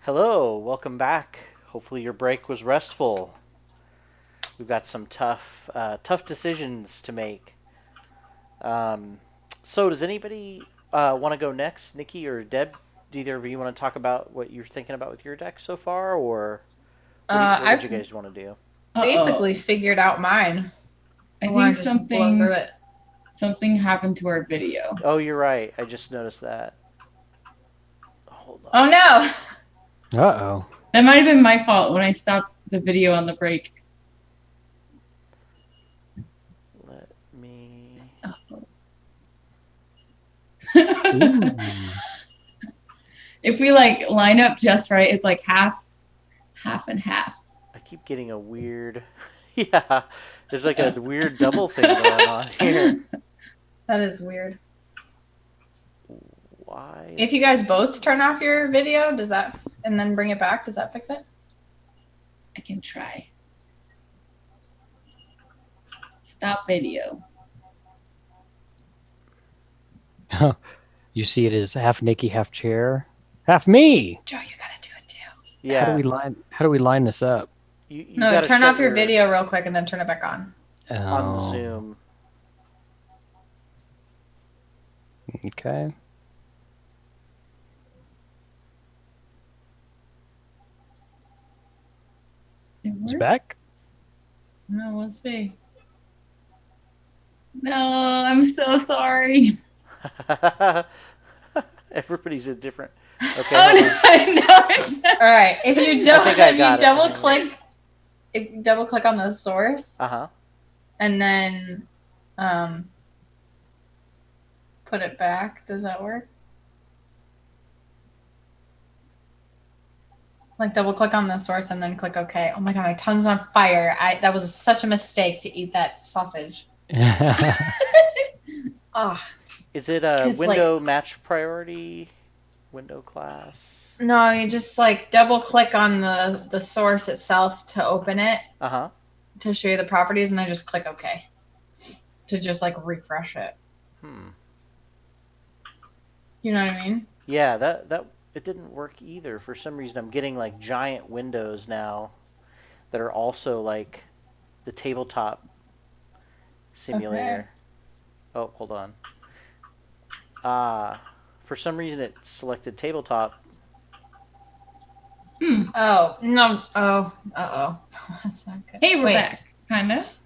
Hello, welcome back. Hopefully your break was restful. We've got some tough decisions to make. Um, so does anybody want to go next? Nikki or Deb? Do either of you want to talk about what you're thinking about with your deck so far, or what I would you guys want to do? basically figured out mine. I wanna think just blow through it. something happened to our video. Oh, you're right. I just noticed that. Hold on. Oh no! Uh-oh. That might have been my fault when I stopped the video on the break. Let me. Ooh. If we like line up just right, it's like half and half. I keep getting a weird. Yeah, there's like a weird double thing going on here. That is weird. Why? If you guys both turn off your video, does that and then bring it back? Does that fix it? I can try. Stop video. You see it as half Nikki, half chair, half me. Joe, you gotta do it too. Yeah. How do we line this up? You No, gotta turn shut off your video real quick and then turn it back on. on Oh, Zoom. okay. It's It worked? back. No, we'll see. No, I'm so sorry. Everybody's in different. Okay. Oh hold no, on. I know. All right, if you think I got it. if you double click on the source Uh-huh. and then put it back, does that work? Like double click on the source and then click OK. Oh my god, my tongue's on fire. That was such a mistake to eat that sausage. Oh. Is it a It's window match priority? Window class? No, you just like double click on the source itself to open it Uh-huh. to show you the properties and then just click OK to just like refresh it. You know what I mean? Yeah, that it didn't work either. For some reason I'm getting like giant windows now that are also like the tabletop simulator. Oh, hold on. For some reason it selected tabletop. Oh, no. Oh, uh-oh. That's not good. Hey, we're Wait. back. Kind of.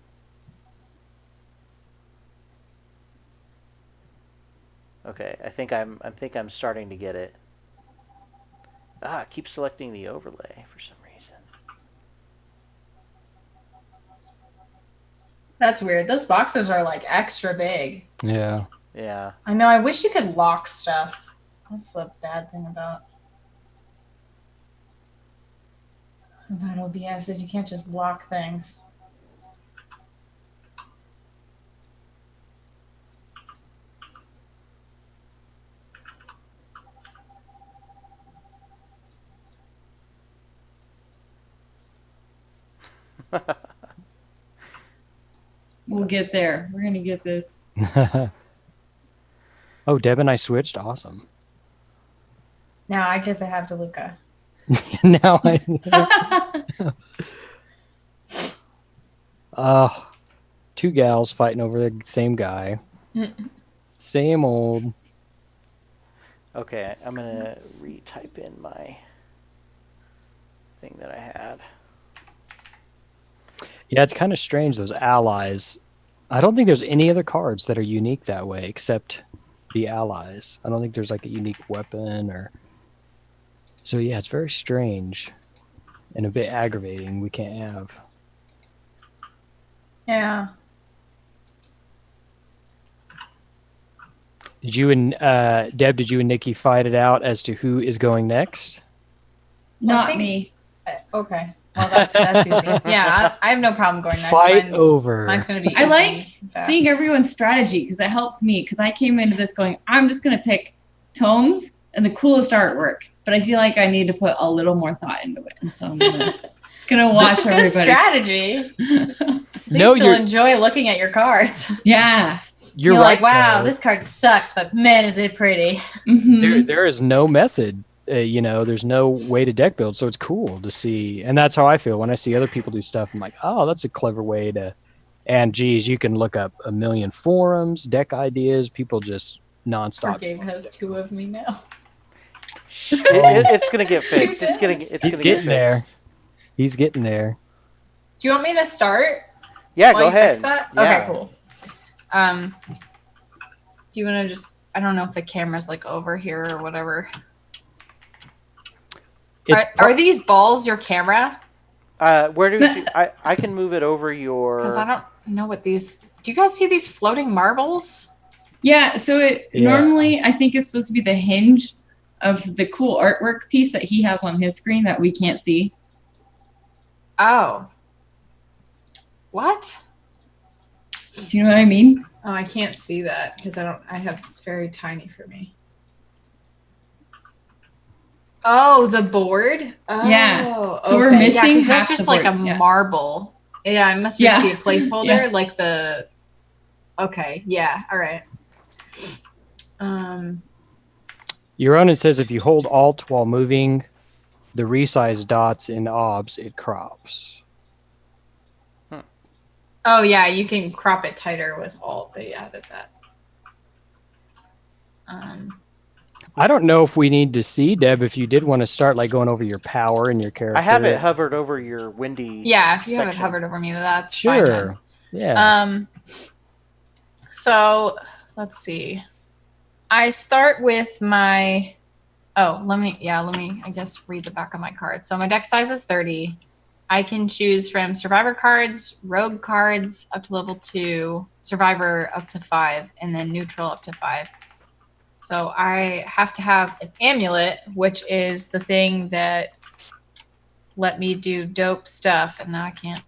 Okay, I think I'm starting to get it. Keep selecting the overlay for some reason. That's weird. Those boxes are like extra big. Yeah. Yeah. I know. I wish you could lock stuff. That's the bad thing about OBS is you can't just lock things. We'll get there. We're gonna get this. Oh, Deb and I switched. Awesome. Now I get to have DeLuca. Now I. Two gals fighting over the same guy. Same old. Okay, I'm gonna retype in my thing that I had. Yeah, it's kind of strange, those allies. I don't think there's any other cards that are unique that way except the allies. I don't think there's like a unique weapon or... So yeah, it's very strange and a bit aggravating we can't have. Yeah. Did you and Deb, did you and Nikki fight it out as to who is going next? Not think- me. Okay. Well, that's easy. Yeah, I have no problem going next. Fight over. Mine's gonna be. I easy like and fast. Seeing everyone's strategy because it helps me because I came into this going, I'm just gonna pick tomes and the coolest artwork, but I feel like I need to put a little more thought into it, and so I'm gonna watch That's a good everybody. strategy. At No, least you'll you're enjoy looking at your cards. Yeah. You're right. like, wow, though. this card sucks, but man, is it pretty. Mhm. There is no method there's no way to deck build, so it's cool to see. And that's how I feel when I see other people do stuff. I'm like, oh, that's a clever way to. And geez, you can look up a million forums, deck ideas. People just nonstop. Our game has 2 of me now. It's gonna get fixed. It's gonna He's get getting there. fixed. He's getting there. Do you want me to start? Yeah, while go you ahead. Fix that? Yeah. Okay, cool. Do you want to just? I don't know if the camera's like over here or whatever. Are these balls your camera? Where do you? I can move it over your. Because I don't know what these. Do you guys see these floating marbles? Yeah, so normally I think it's supposed to be the hinge of the cool artwork piece that he has on his screen that we can't see. Oh. What? Do you know what I mean? Oh, I can't see that because it's very tiny for me. Oh, the board? Oh, Yeah. So we're missing 'cause half that's just the like a board. Yeah. marble. Yeah, it must just be a placeholder, Yeah. like the. Okay. Yeah. All right. Your own, it says if you hold Alt while moving the resize dots in OBS, it crops. Oh yeah, you can crop it tighter with Alt. They added that. I don't know if we need to see, Deb, if you did want to start like going over your power and your character. I have it hovered over your windy. Yeah, if you have it section. hovered over me, that's fine. Sure. Then. Yeah. So let's see. I start with my. Oh, let me. I guess read the back of my card. So my deck size is 30. I can choose from Survivor cards, Rogue cards up to level 2, Survivor up to 5, and then Neutral up to 5. So I have to have an amulet, which is the thing that let me do dope stuff. And now I can't.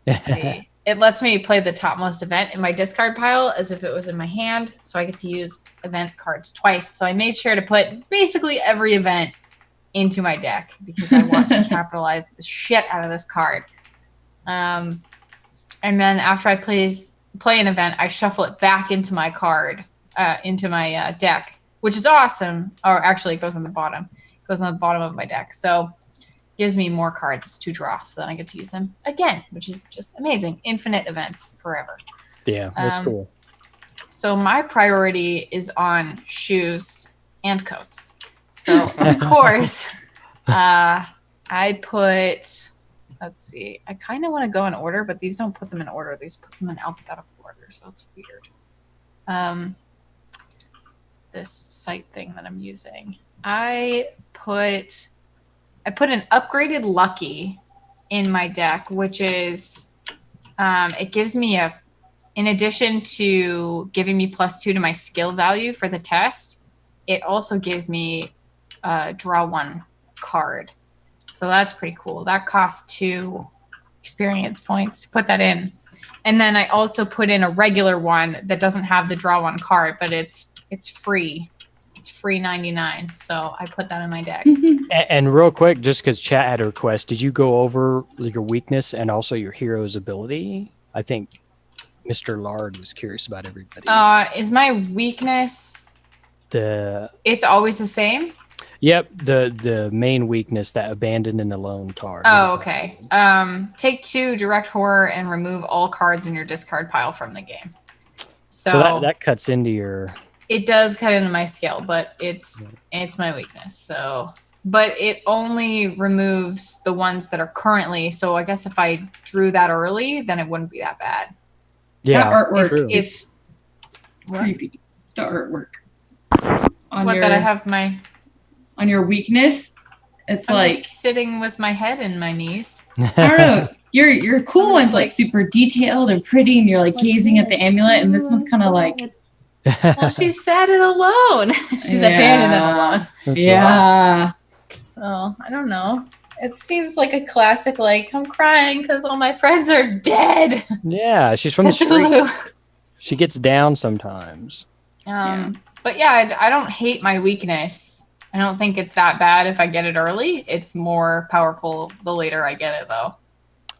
Let's see. It lets me play the topmost event in my discard pile as if it was in my hand. So I get to use event cards twice. So I made sure to put basically every event into my deck because I want to capitalize the shit out of this card. And then after I play an event, I shuffle it back into my card, into my deck, which is awesome. Or actually, it goes on the bottom. It goes on the bottom of my deck. So it gives me more cards to draw. So then I get to use them again, which is just amazing. Infinite events forever. Yeah, that's cool. So my priority is on shoes and coats. So, of course, I put, let's see, I kind of want to go in order, but these don't put them in order. These put them in alphabetical order, so it's weird. This site thing that I'm using. I put an upgraded Lucky in my deck, which is, it gives me in addition to giving me +2 to my skill value for the test, it also gives me draw 1 card. So that's pretty cool. That costs 2 experience points to put that in. And then I also put in a regular one that doesn't have the draw 1 card, but it's free. It's free 99. So I put that in my deck. And real quick, just because chat had a request, did you go over your weakness and also your hero's ability? I think Mr. Lard was curious about everybody. Is my weakness... It's always the same? Yep, the main weakness, that abandoned and alone card. Oh, okay. Take 2 direct horror and remove all cards in your discard pile from the game. So that cuts into your. It does cut into my skill, but it's my weakness. So, but it only removes the ones that are currently. So I guess if I drew that early, then it wouldn't be that bad. Yeah, that artwork it's creepy. The artwork on what your that I have my. On your weakness, it's I'm like just sitting with my head in my knees. I don't know. Your cool one's like super detailed and pretty, and you're like gazing at the amulet, and this one's kind of like. Well, she's sad and alone. She's abandoned and alone. Yeah. So I don't know. It seems like a classic. Like I'm crying because all my friends are dead. Yeah, she's from the street. She gets down sometimes. But yeah, I don't hate my weakness. I don't think it's that bad if I get it early. It's more powerful the later I get it, though.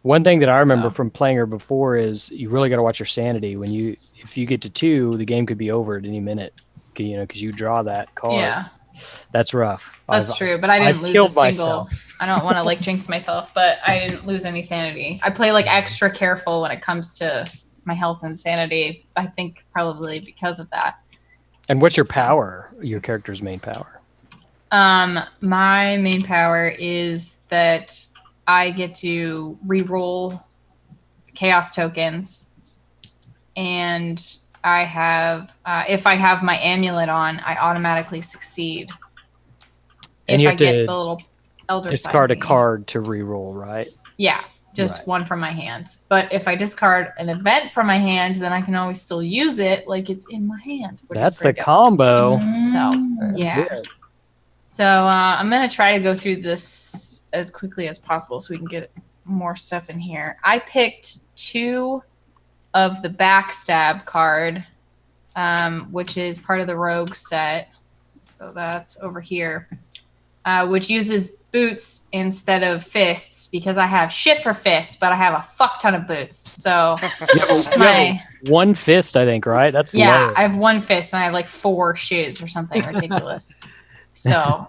One thing that I remember from playing her before is you really got to watch your sanity. If you get to 2, the game could be over at any minute. Because you draw that card. Yeah. That's rough. That's true, but I didn't I've lose killed a single. myself. I don't want to like jinx myself, but I didn't lose any sanity. I play like extra careful when it comes to my health and sanity. I think probably because of that. And what's your power? Your character's main power? My main power is that I get to re-roll chaos tokens, and I have if I have my amulet on, I automatically succeed. And if you I have get to the little elder discard a sign thingy. card to re-roll, right? Yeah, just Right. one from my hand. But if I discard an event from my hand, then I can always still use it like it's in my hand. That's the pretty dope. combo. So, yeah. it. So I'm going to try to go through this as quickly as possible so we can get more stuff in here. I picked 2 of the backstab card, which is part of the rogue set. So that's over here, which uses boots instead of fists because I have shit for fists, but I have a fuck ton of boots. So it's my... One fist, I think, right? That's Yeah, low. I have 1 fist and I have like 4 shoes or something ridiculous. So,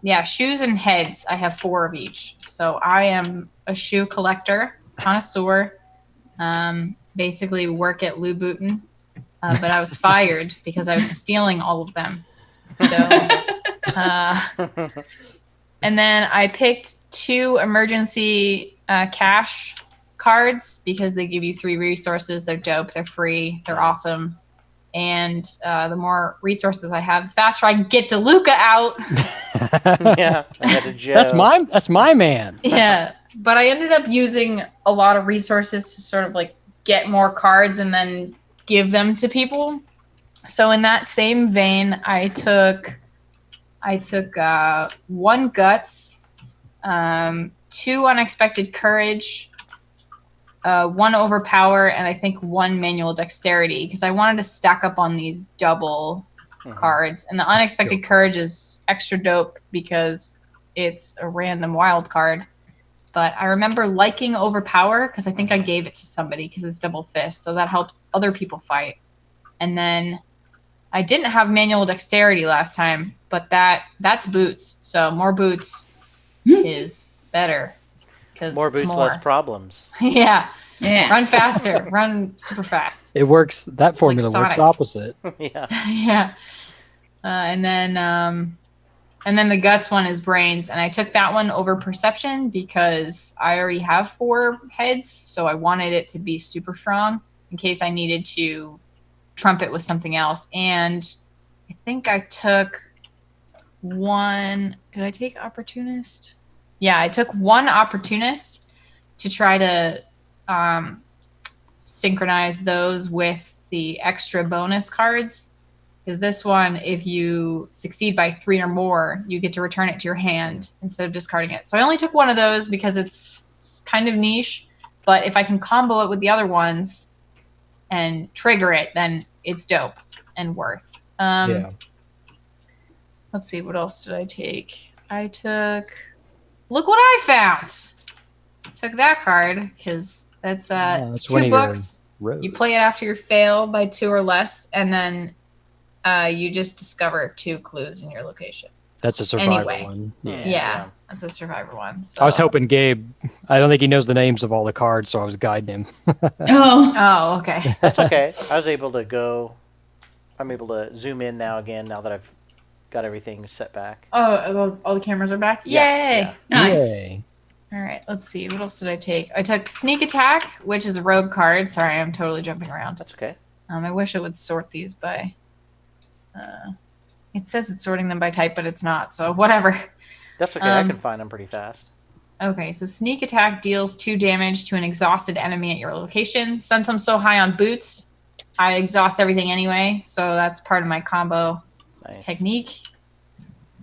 yeah, shoes and heads, I have 4 of each. So I am a shoe collector, connoisseur, basically work at Louboutin, but I was fired because I was stealing all of them. So, and then I picked 2 emergency cash cards because they give you 3 resources. They're dope. They're free. They're awesome. And the more resources I have, the faster I can get DeLuca out. Yeah, I had a joke. That's my man. Yeah, but I ended up using a lot of resources to sort of like get more cards and then give them to people. So in that same vein, I took 1 guts, 2 unexpected courage, 1 overpower, and I think 1 manual dexterity because I wanted to stack up on these double cards. And the unexpected courage is extra dope because it's a random wild card. But I remember liking overpower because I think I gave it to somebody because it's double fist, so that helps other people fight. And then I didn't have manual dexterity last time, but that's boots. So more boots is better. More boots, less problems. Yeah. Yeah. Run faster. Run super fast. It works. That formula works Sonic. opposite. Yeah. Yeah. And then the guts one is brains, and I took that one over perception because I already have 4 heads, so I wanted it to be super strong in case I needed to trump it with something else. And I think I took 1. Did I take opportunist? Yeah, I took 1 opportunist to try to synchronize those with the extra bonus cards. Because this one, if you succeed by 3 or more, you get to return it to your hand instead of discarding it. So I only took 1 of those because it's kind of niche. But if I can combo it with the other ones and trigger it, then it's dope and worth. Yeah. Let's see, what else did I take? I took... Look what I found! Took that card because it's that's 2 books. Rogue. You play it after your fail by 2 or less, and then you just discover 2 clues in your location. That's a survival Anyway. one. Yeah, that's a survivor one. So. I was hoping Gabe. I don't think he knows the names of all the cards, so I was guiding him. Oh. Oh, okay. That's okay. I was able to go. I'm able to zoom in now again. Now that I've got everything set back. Oh, all the cameras are back? Yeah, Yay! yeah. Nice. Yay. All right, let's see. What else did I take? I took Sneak Attack, which is a rogue card. Sorry, I'm totally jumping around. That's okay. I wish it would sort these by... it says it's sorting them by type, but it's not, so whatever. That's okay. I can find them pretty fast. Okay, so Sneak Attack deals 2 damage to an exhausted enemy at your location. Since I'm so high on boots, I exhaust everything anyway, so that's part of my combo Nice. technique.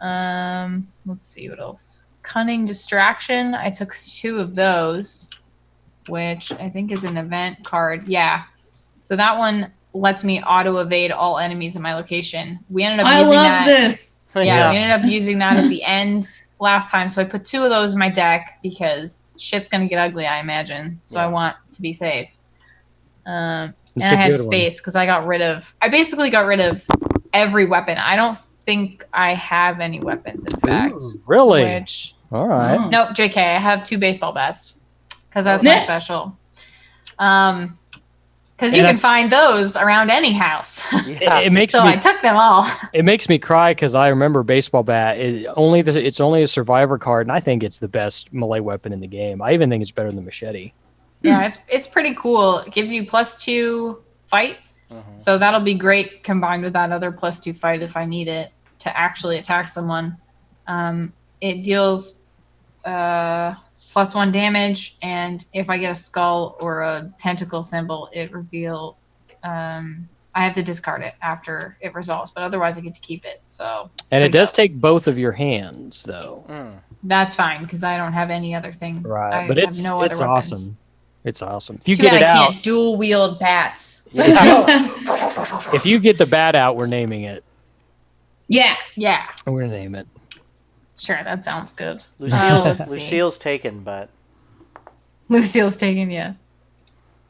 Let's see what else. Cunning Distraction. I took 2 of those, which I think is an event card. Yeah. So that one lets me auto evade all enemies in my location. We ended up I using love that. this. Yeah, we ended up using that at the end last time. So I put 2 of those in my deck because shit's gonna get ugly, I imagine. So I want to be safe. And I had space because I basically got rid of every weapon. I don't think I have any weapons, in fact. Ooh, really? Which All right. Oh. nope, JK. I have 2 baseball bats because that's my special. Because you And can find those around any house. Yeah. It makes So me I took them all. it makes me cry because I remember baseball bat. It's only a survivor card, and I think it's the best melee weapon in the game. I even think it's better than machete. Yeah, it's pretty cool. It gives you +2 fight. So that'll be great combined with that other +2 fight if I need it to actually attack someone. It deals +1 damage, and if I get a skull or a tentacle symbol, I have to discard it after it resolves, but otherwise I get to keep it. So And it does dope. take both of your hands, though. That's fine because I don't have any other thing. Right, I but have it's no other it's weapons. awesome. It's awesome. If It's you too get bad it I out, can't dual wield bats. if you get the bat out, we're naming it. Yeah. Yeah, We're gonna name it. sure, that sounds good. Lucille's, see. Lucille's taken, but Lucille's taken, yeah.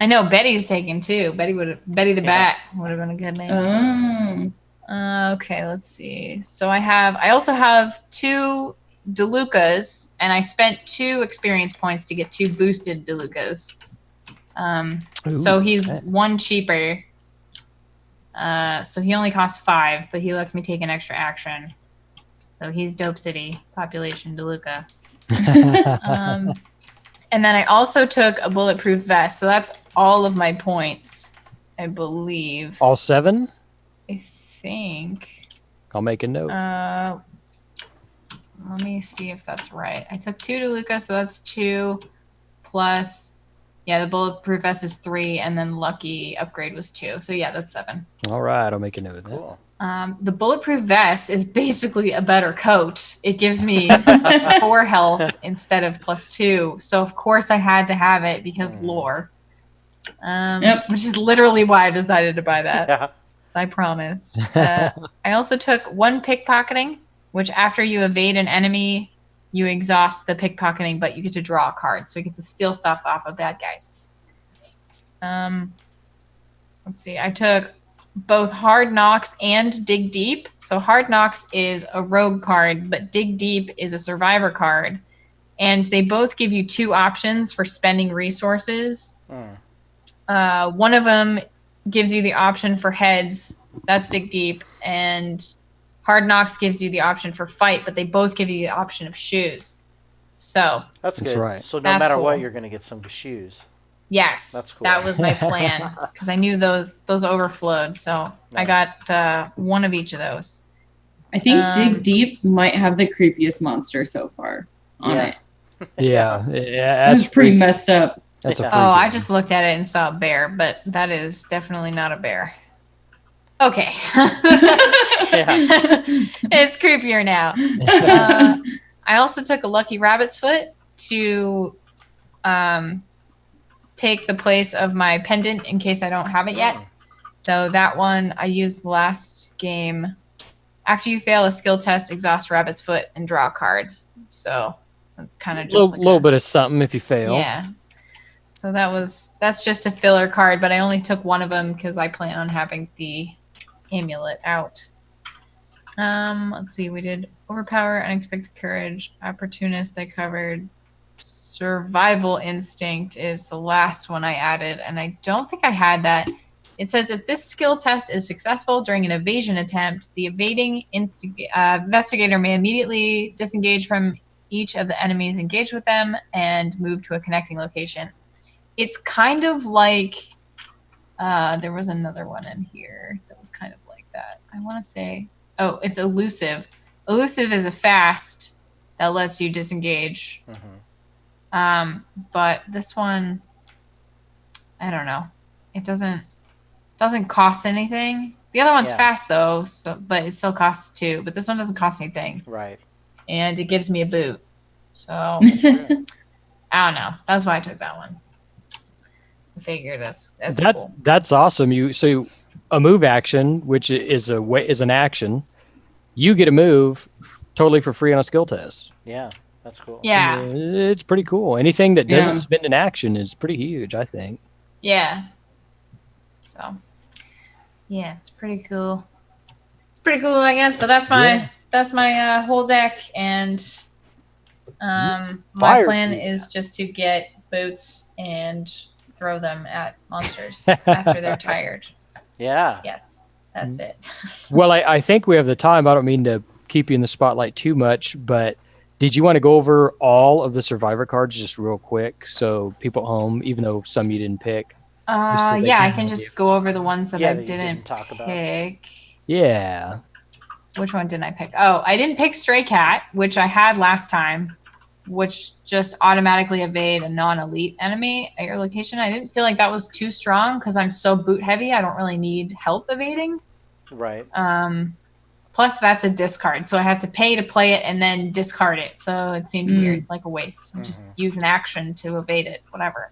I know Betty's taken too. Betty the Bat would have been a good name. Okay, let's see. So I also have 2 DeLucas, and I spent 2 experience points to get 2 boosted DeLucas. So he's okay. 1 cheaper. So he only costs 5, but he lets me take an extra action. So he's Dope City population DeLuca. And then I also took a bulletproof vest. So that's all of my points, I believe. All 7? I think. I'll make a note. Let me see if that's right. I took 2 DeLuca, so that's 2 plus. Yeah, the bulletproof vest is 3, and then lucky upgrade was 2. So yeah, that's 7. All right, I'll make a note of that. cool. The bulletproof vest is basically a better coat. It gives me 4 health instead of +2. So of course I had to have it because lore. Which is literally why I decided to buy that. Yeah. As I promised. I also took 1 pickpocketing, which after you evade an enemy, you exhaust the pickpocketing, but you get to draw a card. So you get to steal stuff off of bad guys. Let's see. I took both Hard Knocks and Dig Deep. So Hard Knocks is a rogue card, but Dig Deep is a survivor card. And they both give you 2 options for spending resources. One of them gives you the option for heads. That's Dig Deep. And Hard Knocks gives you the option for fight, but they both give you the option of shoes. So That's That's good. right. So no That's matter cool. what, you're going to get some shoes. yes, That's cool. that was my plan because I knew those overflowed. So I Nice. got 1 of each of those. I think Um, Dig Deep might have the creepiest monster so far on Yeah. it. Yeah, It was that's pretty messed up. That's a Yeah. free Oh, I game. just looked at it and saw a bear, but that is definitely not a bear. Okay. It's creepier now. I also took a lucky rabbit's foot to take the place of my pendant in case I don't have it yet. So that one I used last game. After you fail a skill test, exhaust rabbit's foot and draw a card. So that's kind of just little bit of something if you fail. yeah. So that's just a filler card, but I only took 1 of them because I plan on having the amulet out. Let's see. We did overpower, unexpected courage, opportunist. I covered. Survival instinct is the last one I added, and I don't think I had that. It says if this skill test is successful during an evasion attempt, the evading investigator may immediately disengage from each of the enemies engaged with them and move to a connecting location. It's kind of like there was another one in here that was kind of like that. I want to say, oh, it's elusive. Elusive is a fast that lets you disengage. But this one, I don't know. It doesn't cost anything. The other one's Yeah. fast though, so but it still costs 2. But this one doesn't cost anything, Right. and it gives me a boot. So I don't know. That's why I took that one. I figured that's cool. That's awesome. So a move action, which is an action, you get a move totally for free on a skill test. Yeah, that's cool. Yeah, It's pretty cool. Anything that doesn't Yeah. spend an action is pretty huge, I think. yeah. So yeah, it's pretty cool. pretty cool, I guess. But that's my whole deck, and my Fire plan dude. is just to get boots and throw them at monsters after they're tired. Yeah. Yes, that's it. Well, I think we have the time. I don't mean to keep you in the spotlight too much, but did you want to go over all of the survivor cards just real quick so people at home, even though some you didn't pick? so they Yeah, I can can have just go over the ones that I that you didn't talk about. pick. Yeah. Which one didn't I pick? Oh, I didn't pick Stray Cat, which I had last time, which just automatically evade a non-elite enemy at your location. I didn't feel like that was too strong because I'm so boot heavy. I don't really need help evading. Right. Plus, that's a discard, so I have to pay to play it and then discard it. So it seemed weird, like a waste. Just use an action to evade it, whatever.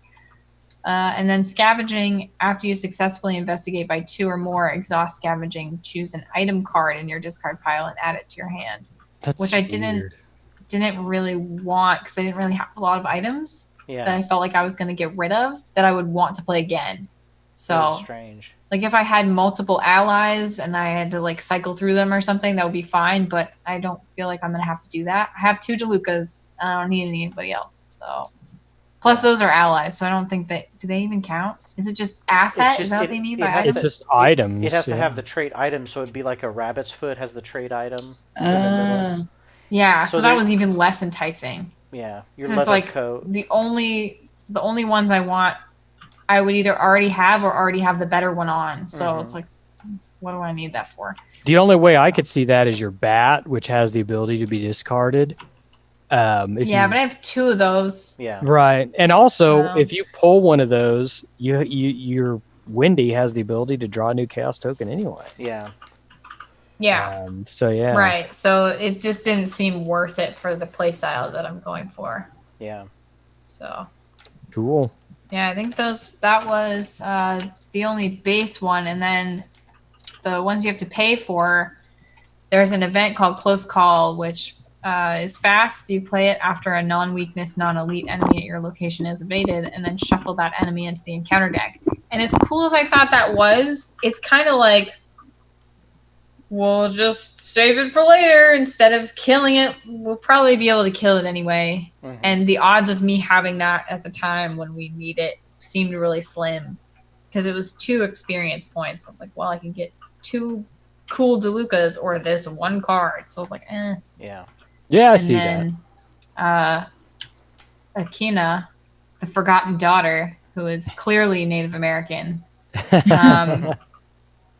And then scavenging, after you successfully investigate by 2 or more, exhaust scavenging, choose an item card in your discard pile and add it to your hand. That's which I didn't really want because I didn't really have a lot of items that I felt like I was going to get rid of that I would want to play again. So strange. Like if I had multiple allies and I had to like cycle through them or something, that would be fine. But I don't feel like I'm going to have to do that. I have 2 DeLucas and I don't need anybody else. So plus those are allies. So I don't think do they even count? Is it just asset? Is that what they mean by item? It's just items. It has to have the trait item, so it'd be like a rabbit's foot has the trait item. Yeah, So so that there- was even less enticing. Yeah, your This is leather like coat. the only ones I want, I would either already have or already have the better one on. So it's like, what do I need that for? The only way I could see that is your bat, which has the ability to be discarded. But I have 2 of those. Yeah. Right, and also So- if you pull one of those, your Wendy has the ability to draw a new chaos token anyway. Yeah. Yeah. So yeah. Right. So it just didn't seem worth it for the play style that I'm going for. Yeah. So Cool. yeah, I think that was the only base one, and then the ones you have to pay for. There's an event called Close Call, which is fast. You play it after a non-weakness, non-elite enemy at your location is evaded, and then shuffle that enemy into the encounter deck. And as cool as I thought that was, it's kind of like, we'll just save it for later instead of killing it. We'll probably be able to kill it anyway. And the odds of me having that at the time when we need it seemed really slim because it was 2 experience points. I was like, well, I can get 2 cool DeLucas or this 1 card. So I was like, eh. Yeah. Yeah, I And see then, Akina, the Forgotten Daughter, who is clearly Native American.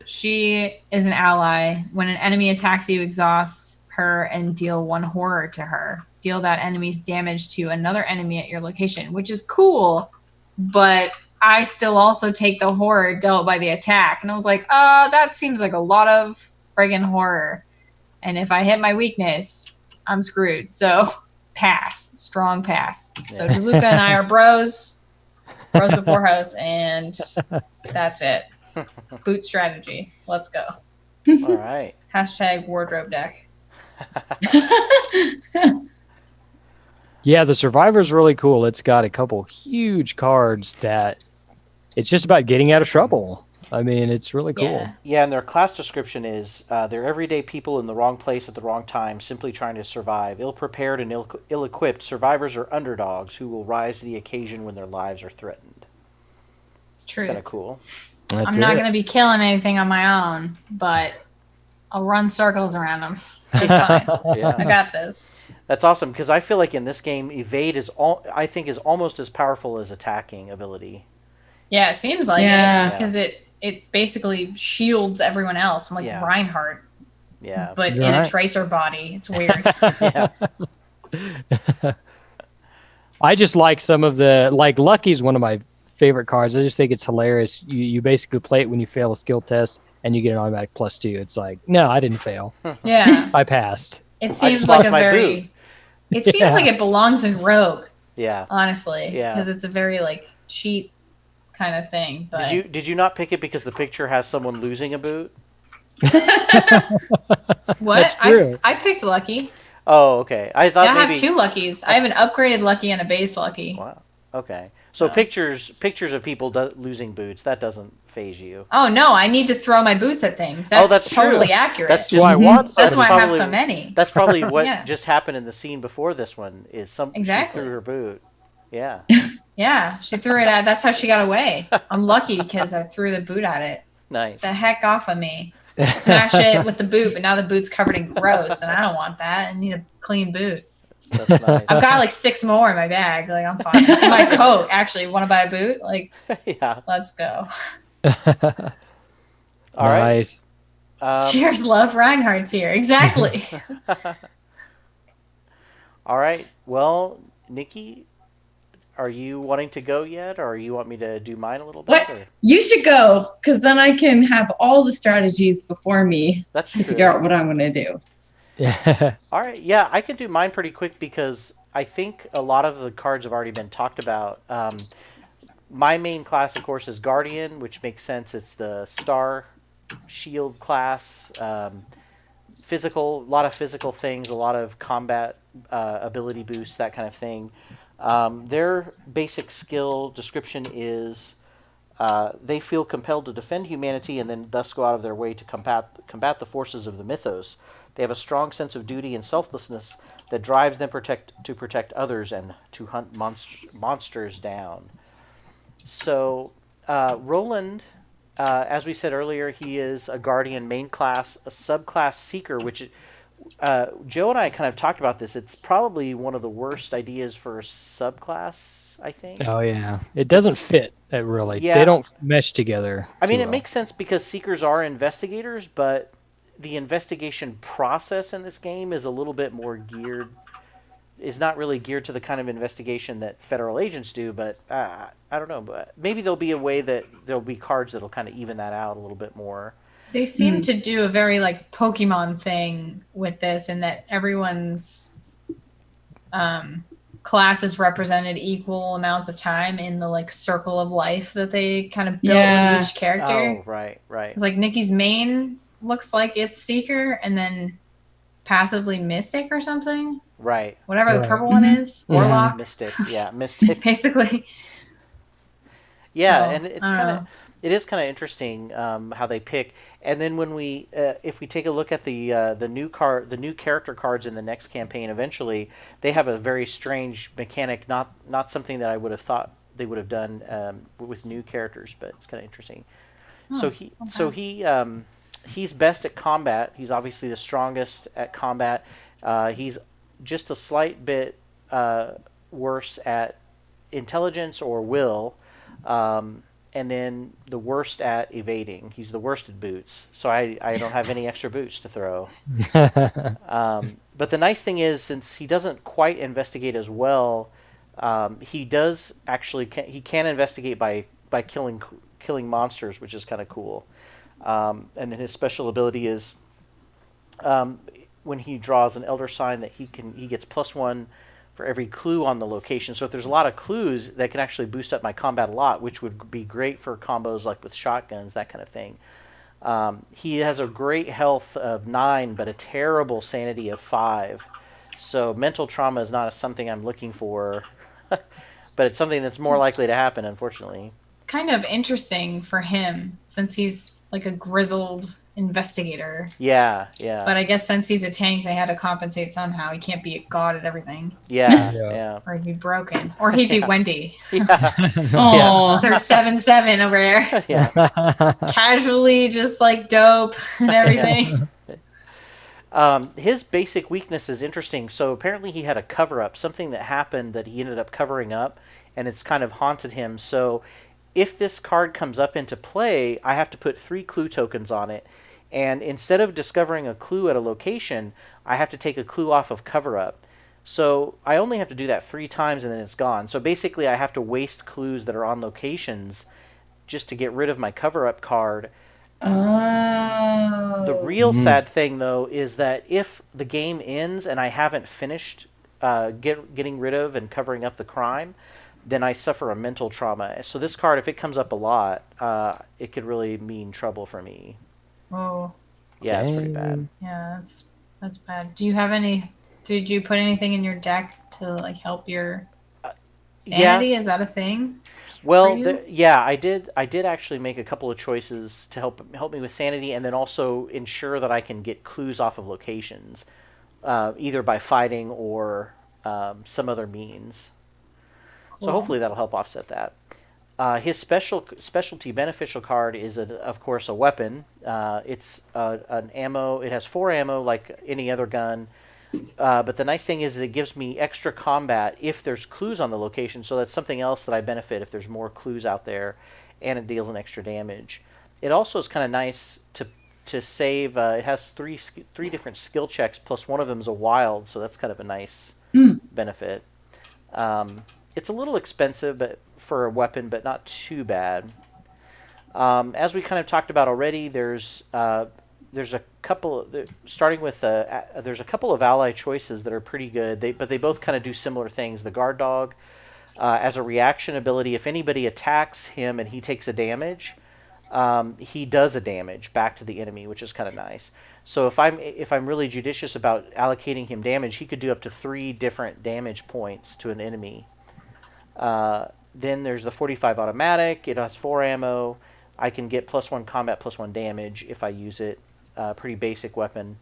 She is an ally. When an enemy attacks you, exhaust her and deal 1 horror to her. Deal that enemy's damage to another enemy at your location, which is cool, but I still also take the horror dealt by the attack. And I was like, that seems like a lot of friggin' horror. And if I hit my weakness, I'm screwed. So pass. Strong pass. So DeLuca and I are bros before house, and that's it. Boot strategy. Let's go. All right. # wardrobe deck. Yeah, the Survivor's really cool. It's got a couple huge cards that it's just about getting out of trouble. I mean, it's really cool. Yeah. Yeah, and their class description is they're everyday people in the wrong place at the wrong time, simply trying to survive. Ill-prepared and ill-equipped, survivors are underdogs who will rise to the occasion when their lives are threatened. Truth. Kind of cool. That's I'm not it. going to be killing anything on my own, but I'll run circles around them. Be fine. I Yeah. got this. That's awesome, because I feel like in this game, evade is almost as powerful as attacking ability. Yeah, it seems like Yeah. it because it basically shields everyone else. I'm like Yeah. Reinhardt, Yeah. but You're in a right. tracer body. It's weird. Yeah. I just like some of Lucky's one of my favorite cards. I just think it's hilarious. You basically play it when you fail a skill test and you get an automatic +2. It's like, no, I didn't fail. Yeah, I passed. it seems just like lost a my very. boot. It seems Yeah. like it belongs in Rogue, Yeah. honestly. Yeah. because it's a very like cheat kind of thing. But Did you not pick it because the picture has someone losing a boot? what? That's true. I picked Lucky. Oh, okay. I thought I maybe. have 2 Luckies. I have an upgraded Lucky and a base Lucky. Wow. Okay. So pictures of people losing boots, that doesn't phase you. Oh no, I need to throw my boots at things. That's totally true. accurate. That's just why I want That's why I have probably- so many. That's probably what Yeah. just happened in the scene before this one. Is Exactly. she threw her boot. Yeah. Yeah, she threw it at. That's how she got away. I'm lucky because I threw the boot at it. Nice. The heck off of me. Smash it with the boot, but now the boot's covered in gross, and I don't want that. I need a clean boot. That's nice. I've got like 6 more in my bag. Like I'm fine. In my coat, actually. Want to buy a boot? Like, Yeah. let's go. All right. Nice. Cheers, love. Reinhardt's here. Exactly. All right. Well, Nikki, are you wanting to go yet, or you want me to do mine a little bit? What? Or? You should go, because then I can have all the strategies before me That's to true. figure out what I'm going to do. Yeah. All right. Yeah, I can do mine pretty quick because I think a lot of the cards have already been talked about. My main class, of course, is Guardian, which makes sense. It's the Star Shield class. Physical, a lot of physical things, a lot of combat ability boosts, that kind of thing. Their basic skill description is they feel compelled to defend humanity and then thus go out of their way to combat the forces of the mythos. They have a strong sense of duty and selflessness that drives them to protect others and to hunt monsters down. So Roland, as we said earlier, he is a Guardian main class, a subclass Seeker, which Joe and I kind of talked about this. It's probably one of the worst ideas for a subclass, I think. Oh yeah, it doesn't fit. It really. Yeah. They don't mesh together. I mean, too it well. makes sense because Seekers are investigators, but the investigation process in this game is a little bit more is not really geared to the kind of investigation that federal agents do, but I don't know. But maybe there'll be a way that there'll be cards that'll kind of even that out a little bit more. They seem to do a very like Pokemon thing with this, in that everyone's class is represented equal amounts of time in the like circle of life that they kind of built with each character. Oh, right. It's like Nikki's main looks like it's Seeker, and then passively Mystic or something. Right. Whatever the Right. purple one is. Yeah. Warlock. Mystic. Yeah, Mystic. Basically. Yeah, Oh, and it's I don't kind of know. it is kind of interesting how they pick. And then when if we take a look at the new character cards in the next campaign, eventually they have a very strange mechanic, not something that I would have thought they would have done with new characters, but it's kind of interesting. He's best at combat. He's obviously the strongest at combat. He's just a slight bit worse at intelligence or will. And then the worst at evading. He's the worst at boots. So I don't have any extra boots to throw. But the nice thing is, since he doesn't quite investigate as well, he does actually he can investigate by killing monsters, which is kind of cool. And then his special ability is when he draws an Elder Sign that he gets +1 for every clue on the location. So if there's a lot of clues, that can actually boost up my combat a lot, which would be great for combos like with shotguns, that kind of thing. He has a great health of 9, but a terrible sanity of 5. So mental trauma is not something I'm looking for, but it's something that's more likely to happen, unfortunately. Kind of interesting for him, since he's like a grizzled investigator. Yeah. But I guess since he's a tank, they had to compensate somehow. He can't be a god at everything, Yeah. or he'd be broken, or he'd be Wendy. Yeah. Oh, They're 7-7 over there, Yeah. casually just like dope and everything. His basic weakness is interesting. So apparently he had a cover-up, something that happened that he ended up covering up, and it's kind of haunted him. So if this card comes up into play, I have to put 3 clue tokens on it. And instead of discovering a clue at a location, I have to take a clue off of cover-up. So I only have to do that 3 times and then it's gone. So basically I have to waste clues that are on locations just to get rid of my cover-up card. oh. The real sad thing, though, is that if the game ends and I haven't finished getting rid of and covering up the crime, then I suffer a mental trauma. So this card, if it comes up a lot, it could really mean trouble for me. Oh, Yeah, it's pretty bad. yeah, that's bad. Did you put anything in your deck to like help your Sanity, is that a thing? Well, For you? yeah, I did. I did actually make a couple of choices to help me with sanity, and then also ensure that I can get clues off of locations, either by fighting or some other means. So Cool. hopefully that'll help offset that. His specialty beneficial card is, of course, a weapon. It's an ammo. It has 4 ammo like any other gun. But the nice thing is it gives me extra combat if there's clues on the location, so that's something else that I benefit if there's more clues out there, and it deals an extra damage. It also is kind of nice to save. It has three different skill checks, plus one of them is a wild, so that's kind of a nice Mm. benefit. It's a little expensive, but for a weapon, but not too bad. As we kind of talked about already, there's a couple starting with there's a couple of ally choices that are pretty good. But they both kind of do similar things. The guard dog, as a reaction ability, if anybody attacks him and he takes a damage, he does a damage back to the enemy, which is kind of nice. So if I'm really judicious about allocating him damage, he could do up to 3 different damage points to an enemy. Then there's the 45 automatic. It has 4 ammo. I can get +1 combat, +1 damage if I use it. Pretty basic weapon.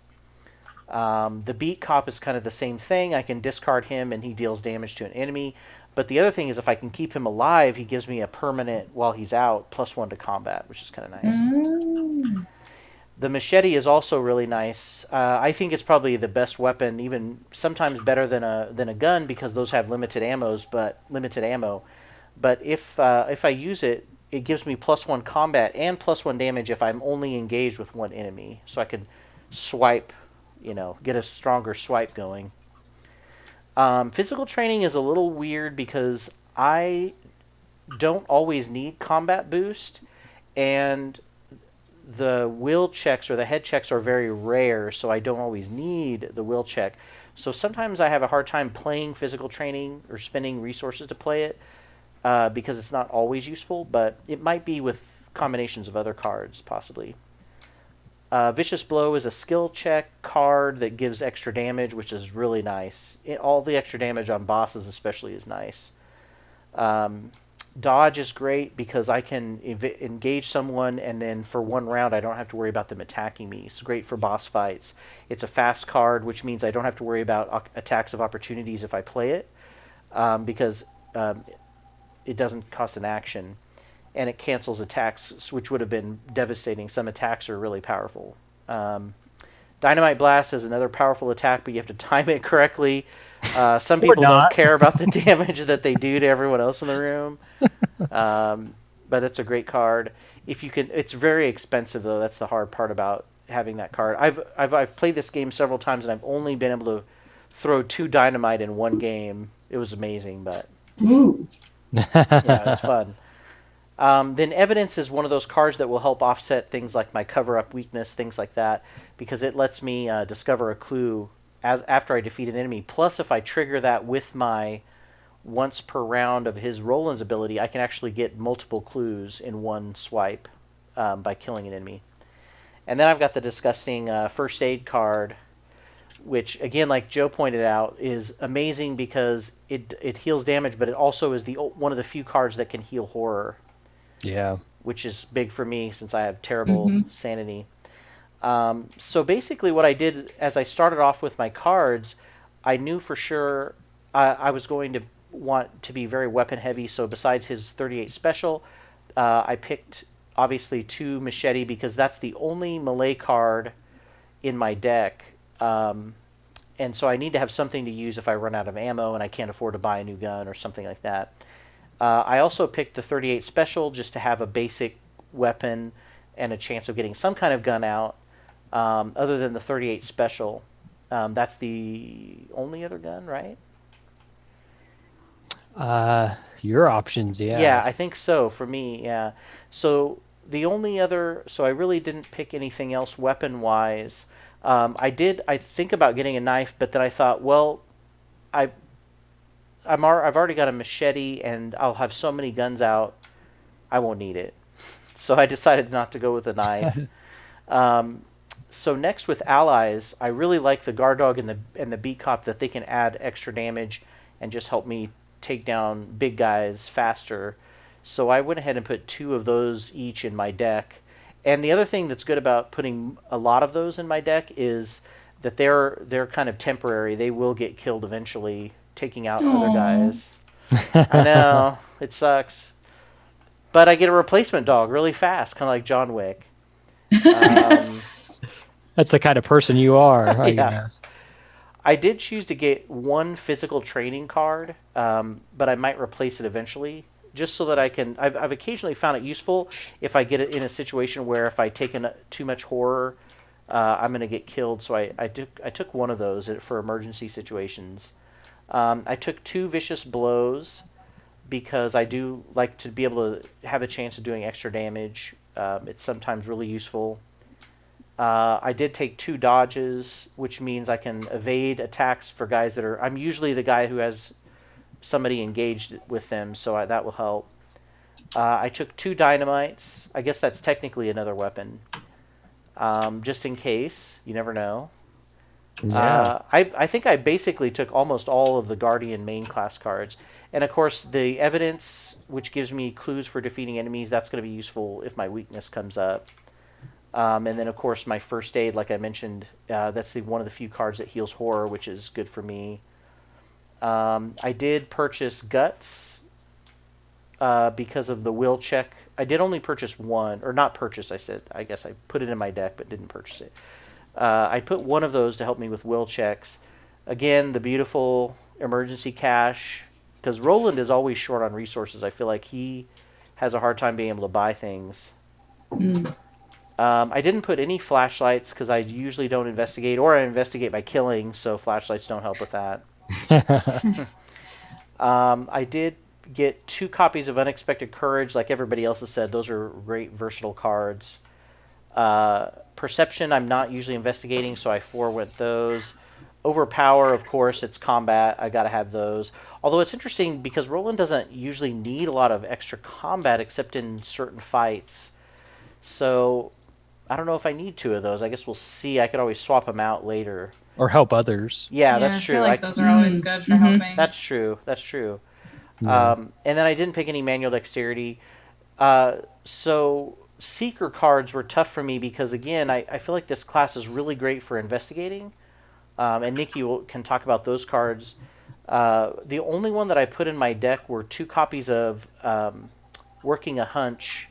The beat cop is kind of the same thing. I can discard him and he deals damage to an enemy. But the other thing is if I can keep him alive, he gives me a permanent, while he's out, +1 to combat, which is kind of nice. Mm. The machete is also really nice. I think it's probably the best weapon, even sometimes better than a gun, because those have limited ammo. But if I use it, it gives me +1 combat and +1 damage if I'm only engaged with one enemy. So I could swipe, get a stronger swipe going. Physical training is a little weird because I don't always need combat boost, and the will checks or the head checks are very rare, so I don't always need the will check. So sometimes I have a hard time playing physical training or spending resources to play it, because it's not always useful, but it might be with combinations of other cards, possibly. Vicious Blow is a skill check card that gives extra damage, which is really nice. All the extra damage on bosses especially is nice. Dodge is great because I can engage someone, and then for one round I don't have to worry about them attacking me. It's great for boss fights. It's a fast card, which means I don't have to worry about attacks of opportunities if I play it, because it doesn't cost an action, and it cancels attacks, which would have been devastating. Some attacks are really powerful. Dynamite Blast is another powerful attack, but you have to time it correctly. Some people don't care about the damage that they do to everyone else in the room. But it's a great card. If you can, it's very expensive though. That's the hard part about having that card. I've played this game several times, and I've only been able to throw 2 dynamite in one game. It was amazing, but Ooh. yeah, it was fun. Then Evidence is one of those cards that will help offset things like my cover-up weakness, things like that, because it lets me discover a clue after I defeat an enemy. Plus, if I trigger that with my once per round of his Roland's ability, I can actually get multiple clues in one swipe by killing an enemy. And then I've got the disgusting First Aid card, which, again, like Joe pointed out, is amazing because it heals damage, but it also is one of the few cards that can heal horror. Yeah. Which is big for me since I have terrible sanity. So basically what I did as I started off with my cards, I knew for sure I was going to want to be very weapon heavy. So besides his 38 special, I picked obviously 2 machete because that's the only melee card in my deck. And so I need to have something to use if I run out of ammo and I can't afford to buy a new gun or something like that. I also picked the 38 special just to have a basic weapon and a chance of getting some kind of gun out, other than the 38 special. That's the only other gun, right? Your options, yeah. Yeah, I think so for me, yeah. So I really didn't pick anything else weapon-wise. I think about getting a knife, but then I thought, well, I've already got a machete, and I'll have so many guns out, I won't need it. So I decided not to go with a knife. So next with allies, I really like the guard dog and the beat cop, that they can add extra damage and just help me take down big guys faster. So I went ahead and put 2 of those each in my deck. And the other thing that's good about putting a lot of those in my deck is that they're kind of temporary. They will get killed eventually, taking out other Aw. guys. I know, it sucks. But I get a replacement dog really fast, kind of like John Wick. That's the kind of person you are, I Yeah. guess. I did choose to get 1 physical training card, but I might replace it eventually, just so that I can. I've occasionally found it useful if I get it in a situation where if I take too much horror, I'm going to get killed. So I took 1 of those for emergency situations. I took 2 vicious blows because I do like to be able to have a chance of doing extra damage. It's sometimes really useful. I did take 2 dodges, which means I can evade attacks for guys that are... I'm usually the guy who has somebody engaged with them, so that will help. I took 2 dynamites. I guess that's technically another weapon. Just in case. You never know. Yeah. I think I basically took almost all of the Guardian main class cards. And of course, the evidence, which gives me clues for defeating enemies, that's going to be useful if my weakness comes up. And then, of course, my first aid, like I mentioned, that's one of the few cards that heals horror, which is good for me. I did purchase Guts because of the will check. I did only purchase 1, or not purchase, I guess I put it in my deck but didn't purchase it. I put 1 of those to help me with will checks. Again, the beautiful emergency cash, because Roland is always short on resources. I feel like he has a hard time being able to buy things. I didn't put any flashlights because I usually don't investigate, or I investigate by killing, so flashlights don't help with that. I did get 2 copies of Unexpected Courage, like everybody else has said. Those are great, versatile cards. Perception, I'm not usually investigating, so I forwent those. Overpower, of course, it's combat. I got to have those. Although it's interesting because Roland doesn't usually need a lot of extra combat except in certain fights. So I don't know if I need 2 of those. I guess we'll see. I could always swap them out later. Or help others. Yeah, I that's true. feel like those are always good for helping. That's true. That's true. Yeah. And then I didn't pick any manual dexterity. So seeker cards were tough for me because, again, I feel like this class is really great for investigating. And Nikki can talk about those cards. The only one that I put in my deck were 2 copies of Working a Hunch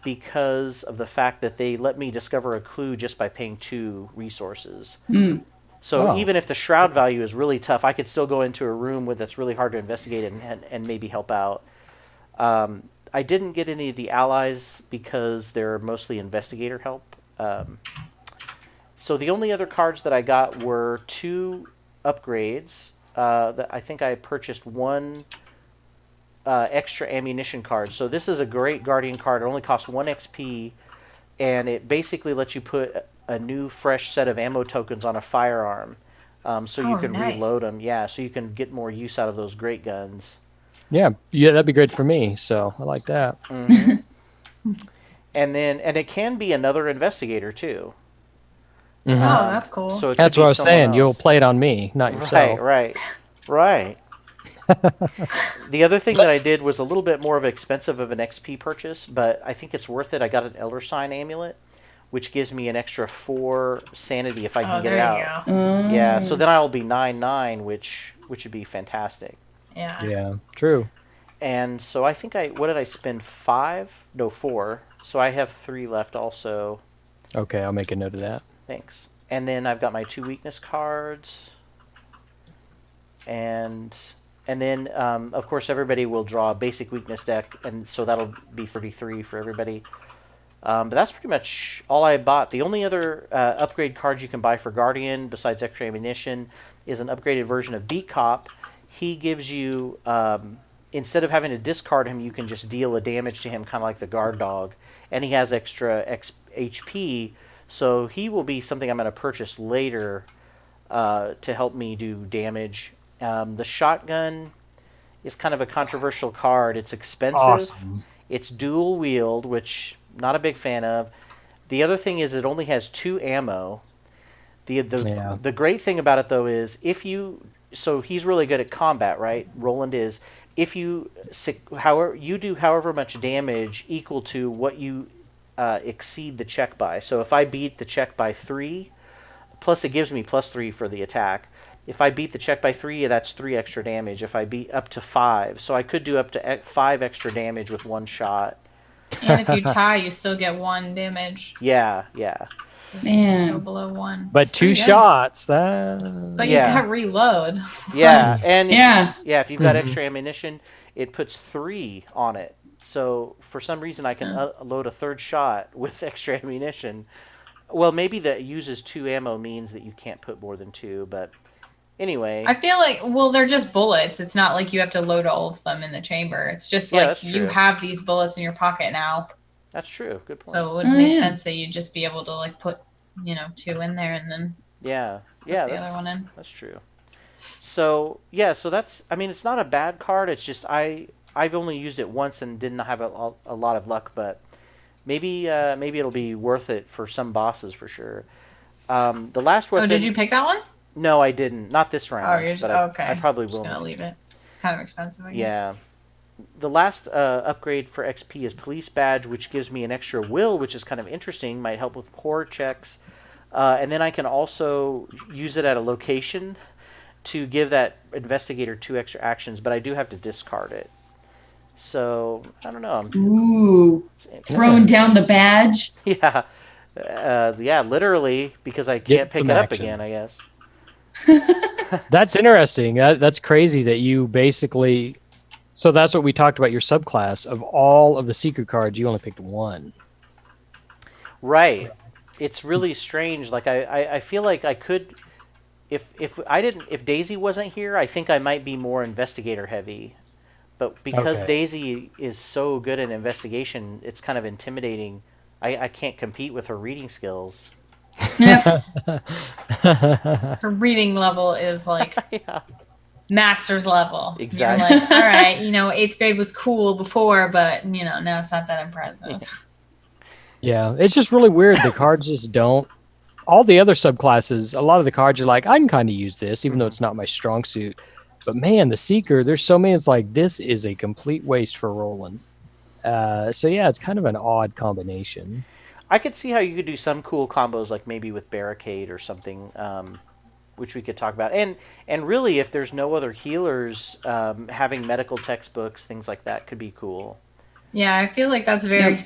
because of the fact that they let me discover a clue just by paying 2 resources. So even if the shroud value is really tough, I could still go into a room that's really hard to investigate and maybe help out. I didn't get any of the allies because they're mostly investigator help. So the only other cards that I got were 2 upgrades. That I think I purchased 1 extra ammunition card. So this is a great Guardian card. It only costs 1 XP, and it basically lets you put a new fresh set of ammo tokens on a firearm, so you can reload them. Yeah, so you can get more use out of those great guns. Yeah, that'd be great for me. So I like that. And it can be another investigator too. Oh, that's cool. So it That's could be what I was saying. someone You'll else. play it on me, not yourself. Right. The other thing that I did was a little bit more of expensive of an XP purchase, but I think it's worth it. I got an Elder Sign amulet, which gives me an extra 4 sanity if I can get it out. Yeah, so then I'll be 9/9, which would be fantastic. Yeah. Yeah, true. And so I think what did I spend? 5? No, 4. So I have 3 left also. Okay, I'll make a note of that. Thanks. And then I've got my 2 weakness cards. And then, of course, everybody will draw a basic weakness deck, and so that'll be 33 for everybody. But that's pretty much all I bought. The only other upgrade cards you can buy for Guardian, besides extra ammunition, is an upgraded version of Beat Cop. He gives you, instead of having to discard him, you can just deal a damage to him, kind of like the guard dog. And he has extra HP, so he will be something I'm going to purchase later to help me do damage. The shotgun is kind of a controversial card. It's expensive. Awesome. It's dual wield, which not a big fan of. The other thing is it only has 2 ammo. The great thing about it though is so he's really good at combat, right? Roland is. If you do however much damage equal to what you exceed the check by. So if I beat the check by 3, plus it gives me +3 for the attack. If I beat the check by 3, that's 3 extra damage. If I beat up to 5, so I could do up to 5 extra damage with one shot. And if you tie, you still get 1 damage. Yeah. Man. Go below 1. But It's 2 pretty good. shots. But you got reload. Yeah, and if you've got Mhm. extra ammunition, it puts 3 on it. So for some reason, I can load a 3rd shot with extra ammunition. Well, maybe that uses 2 ammo means that you can't put more than 2, but anyway. I feel like, they're just bullets. It's not like you have to load all of them in the chamber. It's just like you have these bullets in your pocket now. That's true. Good point. So it would make sense that you'd just be able to like put, 2 in there and then the other one in. That's true. So so that's. I mean, it's not a bad card. It's just I've only used it once and didn't have a lot of luck, but maybe it'll be worth it for some bosses for sure. The last weapon. Oh, did you pick that one? No, I didn't. Not this round. Oh, you're just okay. I probably will. I'm gonna leave it. It's kind of expensive, I guess. Yeah. The last upgrade for XP is Police Badge, which gives me an extra will, which is kind of interesting. Might help with core checks. And then I can also use it at a location to give that investigator 2 extra actions, but I do have to discard it. So, I don't know. Ooh. Throwing down the badge. Yeah. Literally, because I can't pick it up again, I guess. That's interesting. That's crazy that you basically... So that's what we talked about, your subclass. Of all of the secret cards, you only picked 1. Right. It's really strange. Like, I feel like I could... If Daisy wasn't here, I think I might be more investigator heavy. But because Daisy is so good at investigation, it's kind of intimidating. I can't compete with her reading skills. Yep. Her reading level is like master's level. Exactly. You're like, all right, 8th grade was cool before, but now it's not that impressive. Yeah, it's just really weird. The cards just don't. All the other subclasses, a lot of the cards are like, I can kind of use this, even though it's not my strong suit. But man, the Seeker, there's so many. It's like, this is a complete waste for Roland. So yeah, it's kind of an odd combination. I could see how you could do some cool combos, like maybe with Barricade or something, which we could talk about. And really, if there's no other healers, having medical textbooks, things like that could be cool. Yeah, I feel like that's very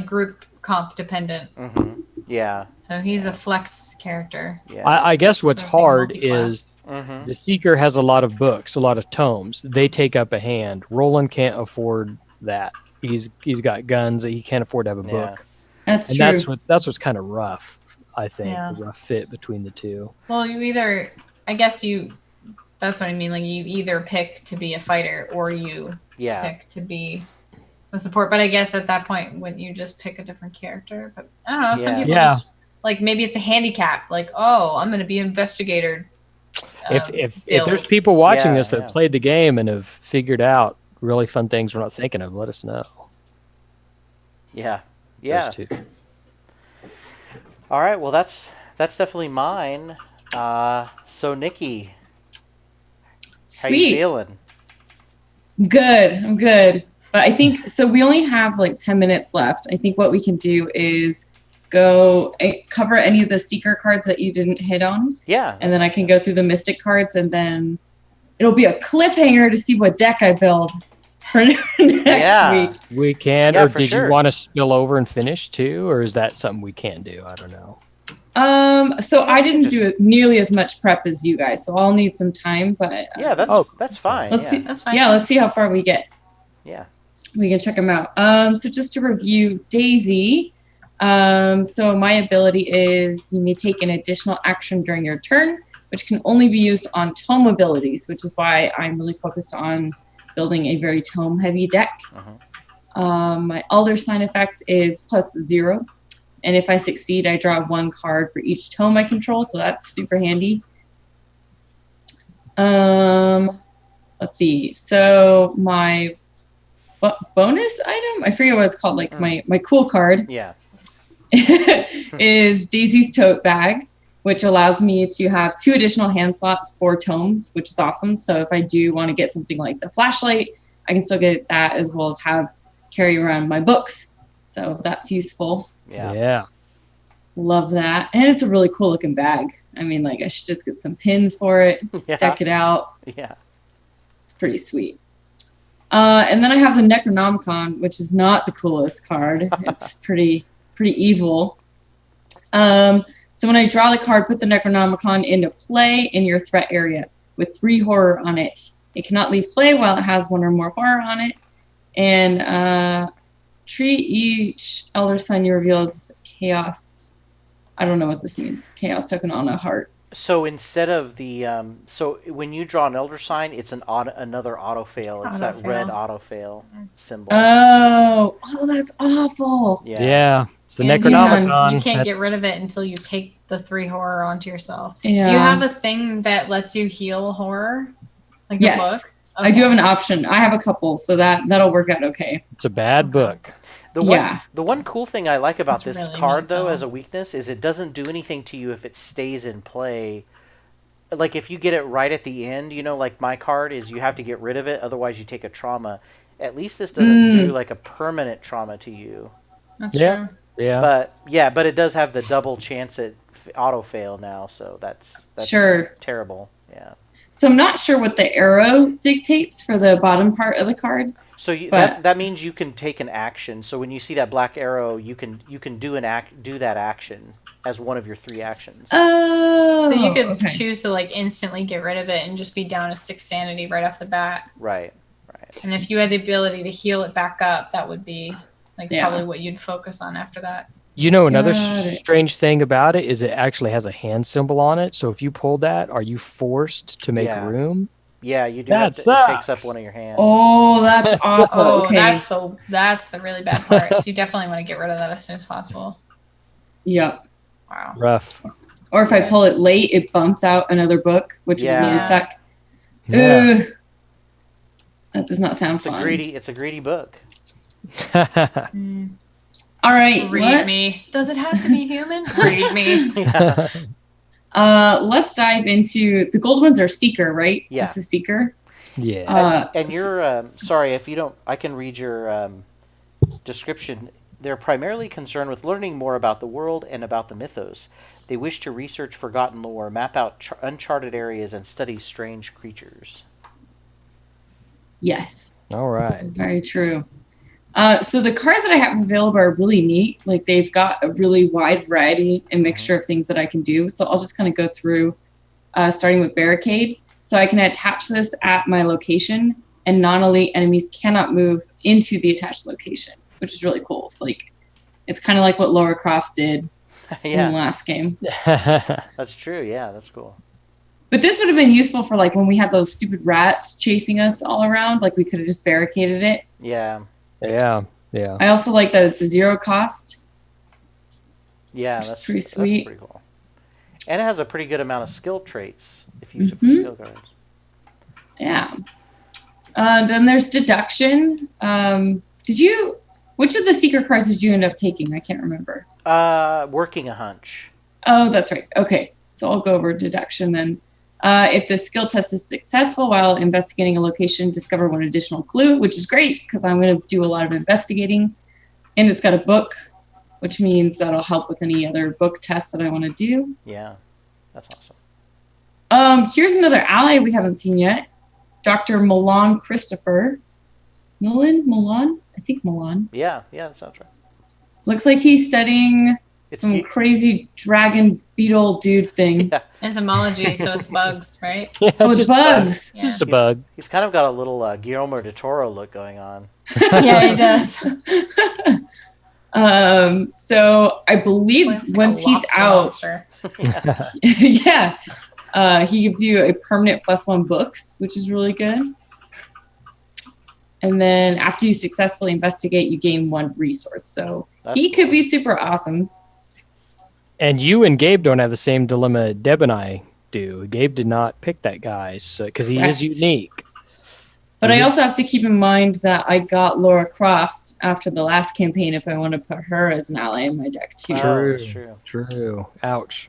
group comp dependent. Mm-hmm. Yeah. So he's a flex character. Yeah. I guess what's hard multi-class. is the Seeker has a lot of books, a lot of tomes. They take up a hand. Roland can't afford that. He's got guns. He can't afford to have a book. That's true. That's what's kind of rough, I think. Yeah. The rough fit between the two. Well, that's what I mean. Like, you either pick to be a fighter or you pick to be a support. But I guess at that point, wouldn't you just pick a different character? But I don't know. Some people just, like, maybe it's a handicap. Like, oh, I'm going to be investigator. If there's people watching this that played the game and have figured out really fun things we're not thinking of, let us know. Yeah. Those two. All right. Well, that's definitely mine. So Nikki, how you feeling? Good. I'm good. But I think so. We only have like 10 minutes left. I think what we can do is go cover any of the Seeker cards that you didn't hit on. Yeah. And then I can go through the Mystic cards, and then it'll be a cliffhanger to see what deck I build for next week. We can. Yeah, or for did sure. you want to spill over and finish too, or is that something we can't do? I don't know. So I didn't do nearly as much prep as you guys, so I'll need some time. But yeah, that's fine. Let's see. That's fine. Yeah, let's see how far we get. Yeah. We can check them out. So just to review Daisy. So my ability is you may take an additional action during your turn, which can only be used on tome abilities, which is why I'm really focused on building a very tome heavy deck. My Alder sign effect is +0. And if I succeed, I draw 1 card for each tome I control. So that's super handy. Let's see. So my bonus item, I forget what it's called, like my cool card. Yeah. Is Daisy's tote bag, which allows me to have 2 additional hand slots for tomes, which is awesome. So if I do want to get something like the flashlight, I can still get that as well as carry around my books. So that's useful. Yeah. Love that. And it's a really cool looking bag. I mean, like, I should just get some pins for it, deck it out. Yeah. It's pretty sweet. And then I have the Necronomicon, which is not the coolest card. It's pretty evil. So when I draw the card, put the Necronomicon into play in your threat area with 3 horror on it. It cannot leave play while it has 1 or more horror on it. And treat each Elder Sign you reveal as chaos. I don't know what this means. Chaos token on a heart. So instead of the so when you draw an Elder Sign, it's another auto fail. It's that red auto fail symbol. Oh, that's awful. Yeah. It's the And Necronomicon. You can't get rid of it until you take the 3 horror onto yourself. Yeah. Do you have a thing that lets you heal horror? Like Yes. a book? I do have an option. I have a couple, so that'll work out okay. It's a bad book. The one cool thing I like about That's this really card, neat, though, though. as a weakness, is it doesn't do anything to you if it stays in play. Like, if you get it right at the end, like my card is you have to get rid of it, otherwise you take a trauma. At least this doesn't do, like, a permanent trauma to you. That's Yeah. true. Yeah. But it does have the double chance at auto-fail now, so that's Sure. terrible. Yeah. So I'm not sure what the arrow dictates for the bottom part of the card. So that means you can take an action. So when you see that black arrow, you can do that action as one of your 3 actions. Oh. So you could okay. choose to like instantly get rid of it and just be down to 6 sanity right off the bat. Right. And if you had the ability to heal it back up, that would be like Yeah. probably what you'd focus on after that. Another Got it. strange thing about it is it actually has a hand symbol on it. So if you pull that, are you forced to make room? Yeah, you do. That It takes sucks. up one of your hands. Oh, that's awful. Oh, Okay. that's the really bad part. So you definitely want to get rid of that as soon as possible. Yep. Wow. Rough. Or if I pull it late, it bumps out another book, which would be a suck. Yeah. Ugh. That does not sound It's fun. a greedy book. All right. Read me. Does it have to be human? Read me. Yeah. Let's dive into the gold ones are Seeker, right? Yeah. This is Seeker. Yeah. And you're sorry if you don't. I can read your description. They're primarily concerned with learning more about the world and about the mythos. They wish to research forgotten lore, map out uncharted areas, and study strange creatures. Yes. All right. That's very true. So the cards that I have available are really neat. Like they've got a really wide variety and mixture of things that I can do. So I'll just kind of go through, starting with Barricade. So I can attach this at my location, and non-elite enemies cannot move into the attached location, which is really cool. So like, it's kind of like what Laura Croft did in the last game. That's true. Yeah, that's cool. But this would have been useful for like when we had those stupid rats chasing us all around. Like we could have just barricaded it. Yeah. Yeah. I also like that it's a 0 cost. Yeah, Which is that's pretty sweet. That's pretty cool. And it has a pretty good amount of skill traits if you use it for skill cards. Yeah. Then there's Deduction. Which of the Seeker cards did you end up taking? I can't remember. Working a hunch. Oh, that's right. Okay. So I'll go over Deduction then. If the skill test is successful while investigating a location, discover 1 additional clue, which is great because I'm going to do a lot of investigating. And it's got a book, which means that'll help with any other book tests that I want to do. Yeah, that's awesome. Here's another ally we haven't seen yet. Dr. Milan Christopher. Milan? I think Milan. Yeah, that sounds right. Looks like he's studying It's some crazy dragon beetle dude thing. Yeah. Entomology, so it's bugs, right? Oh, it's bugs. Yeah. Just a bug. He's kind of got a little Guillermo del Toro look going on. Yeah, he does. So I believe Looks like once a he's lobster out, monster. yeah, he gives you a permanent +1 books, which is really good. And then after you successfully investigate, you gain 1 resource. So he could be super awesome. And you and Gabe don't have the same dilemma Deb and I do. Gabe did not pick that guy because he is Correct. unique. But I also have to keep in mind that I got Laura Croft after the last campaign if I want to put her as an ally in my deck too. Oh, that's true. True. Ouch.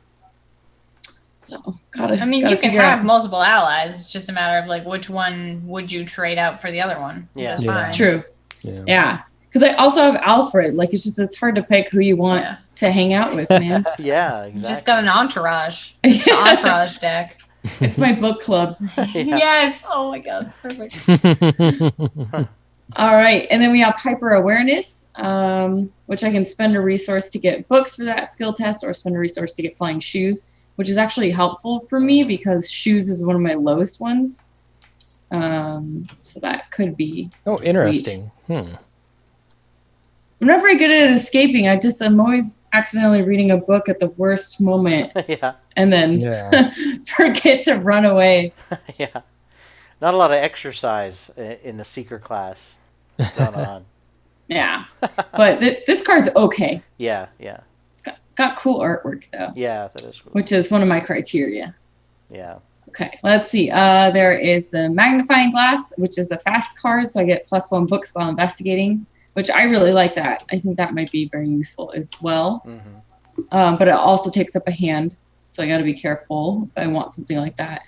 So gotta. I mean, gotta you can figure out. have multiple allies. It's just a matter of like which one would you trade out for the other one. Yeah. That's Yeah. fine. True. Yeah. Yeah. Because I also have Alfred. Like it's hard to pick who you want Yeah. to hang out with, man. Yeah, You exactly. just got an entourage. It's the entourage deck. It's my book club. Yeah. Yes. Oh my god, it's perfect. All right, and then we have hyper awareness, which I can spend a resource to get books for that skill test, or spend a resource to get flying shoes, which is actually helpful for me because shoes is one of my lowest ones. So that could be Oh, sweet. interesting. I'm not very good at escaping. I'm always accidentally reading a book at the worst moment, Yeah. and then Yeah. forget to run away. Yeah. Not a lot of exercise in the seeker class going on. Yeah, but this card's okay. Yeah, yeah. Got cool artwork though, Yeah, that is cool. which is one of my criteria. Yeah. Okay, let's see. There is the magnifying glass, which is a fast card, so I get +1 books while investigating, which I really like that. I think that might be very useful as well. Mm-hmm. But it also takes up a hand, so I got to be careful if I want something like that.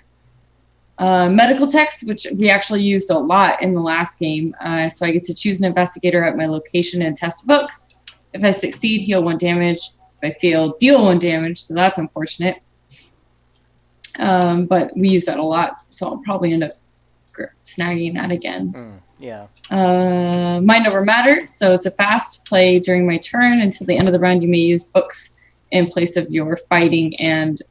Medical text, which we actually used a lot in the last game. So I get to choose an investigator at my location and test books. If I succeed, heal 1 damage. If I fail, deal 1 damage. So that's unfortunate. But we use that a lot, so I'll probably end up snagging that again. Yeah. Mind over matter. So it's a fast play during my turn. Until the end of the round, you may use books in place of your fighting and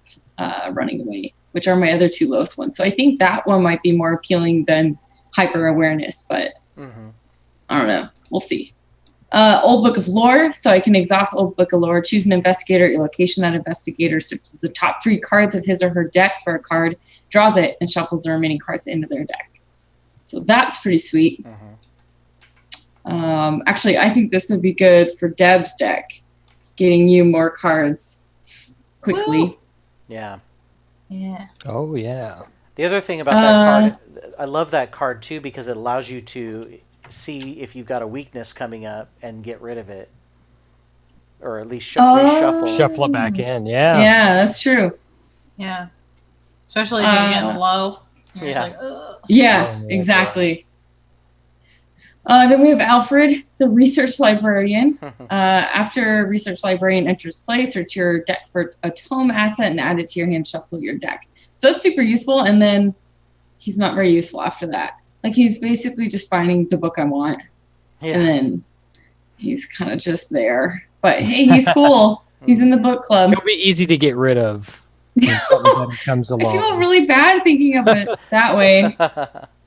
running away, which are my other 2 lowest ones. So I think that one might be more appealing than hyper awareness, but I don't know. We'll see. Old Book of Lore. So I can exhaust Old Book of Lore, choose an investigator at your location. That investigator searches the top 3 cards of his or her deck for a card, draws it, and shuffles the remaining cards into their deck. So that's pretty sweet. Actually, I think this would be good for Deb's deck, getting you more cards quickly. Woo! Yeah. Yeah. Oh, yeah. The other thing about that card, I love that card too because it allows you to see if you've got a weakness coming up and get rid of it, or at least reshuffle. Shuffle it back in. Yeah. Yeah, that's true. Yeah. Especially if you're getting low. You're just Yeah. like, ugh. Yeah, Oh, exactly. Then we have Alfred, the research librarian. After research librarian enters play, search your deck for a tome asset and add it to your hand, shuffle your deck. So that's super useful, and then he's not very useful after that. Like, he's basically just finding the book I want, Yeah. and then he's kind of just there. But hey, he's cool. He's in the book club. It'll be easy to get rid of when something better comes I along. feel really bad thinking of it that way,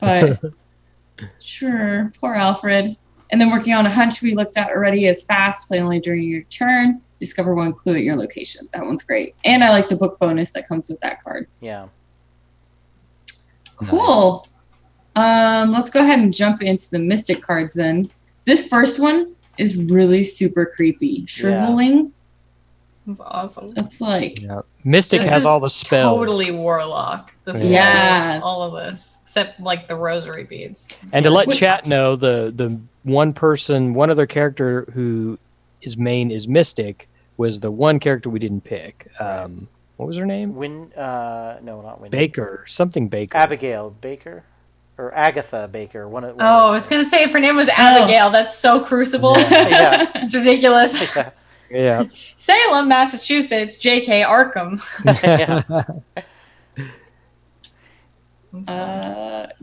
but sure, poor Alfred. And then working on a hunch we looked at already is fast, play only during your turn, discover 1 clue at your location. That one's great. And I like the book bonus that comes with that card. Yeah. Cool. Let's go ahead and jump into the Mystic cards then. This first one is really super creepy. Shriveling. That's awesome. It's like, Yeah. Mystic This has is all the spells. Totally warlock. This Yeah. all of this, except like the rosary beads. And to let Wait. chat know, the one other character who his main is Mystic was the one character we didn't pick. What was her name? No, not Win. Baker. Something Baker. Abigail Baker, or Agatha Baker. One of Oh, I was gonna say if her name was Abigail, that's so Crucible. Yeah. It's ridiculous. Yeah. Yeah. Salem, Massachusetts, J.K. Arkham.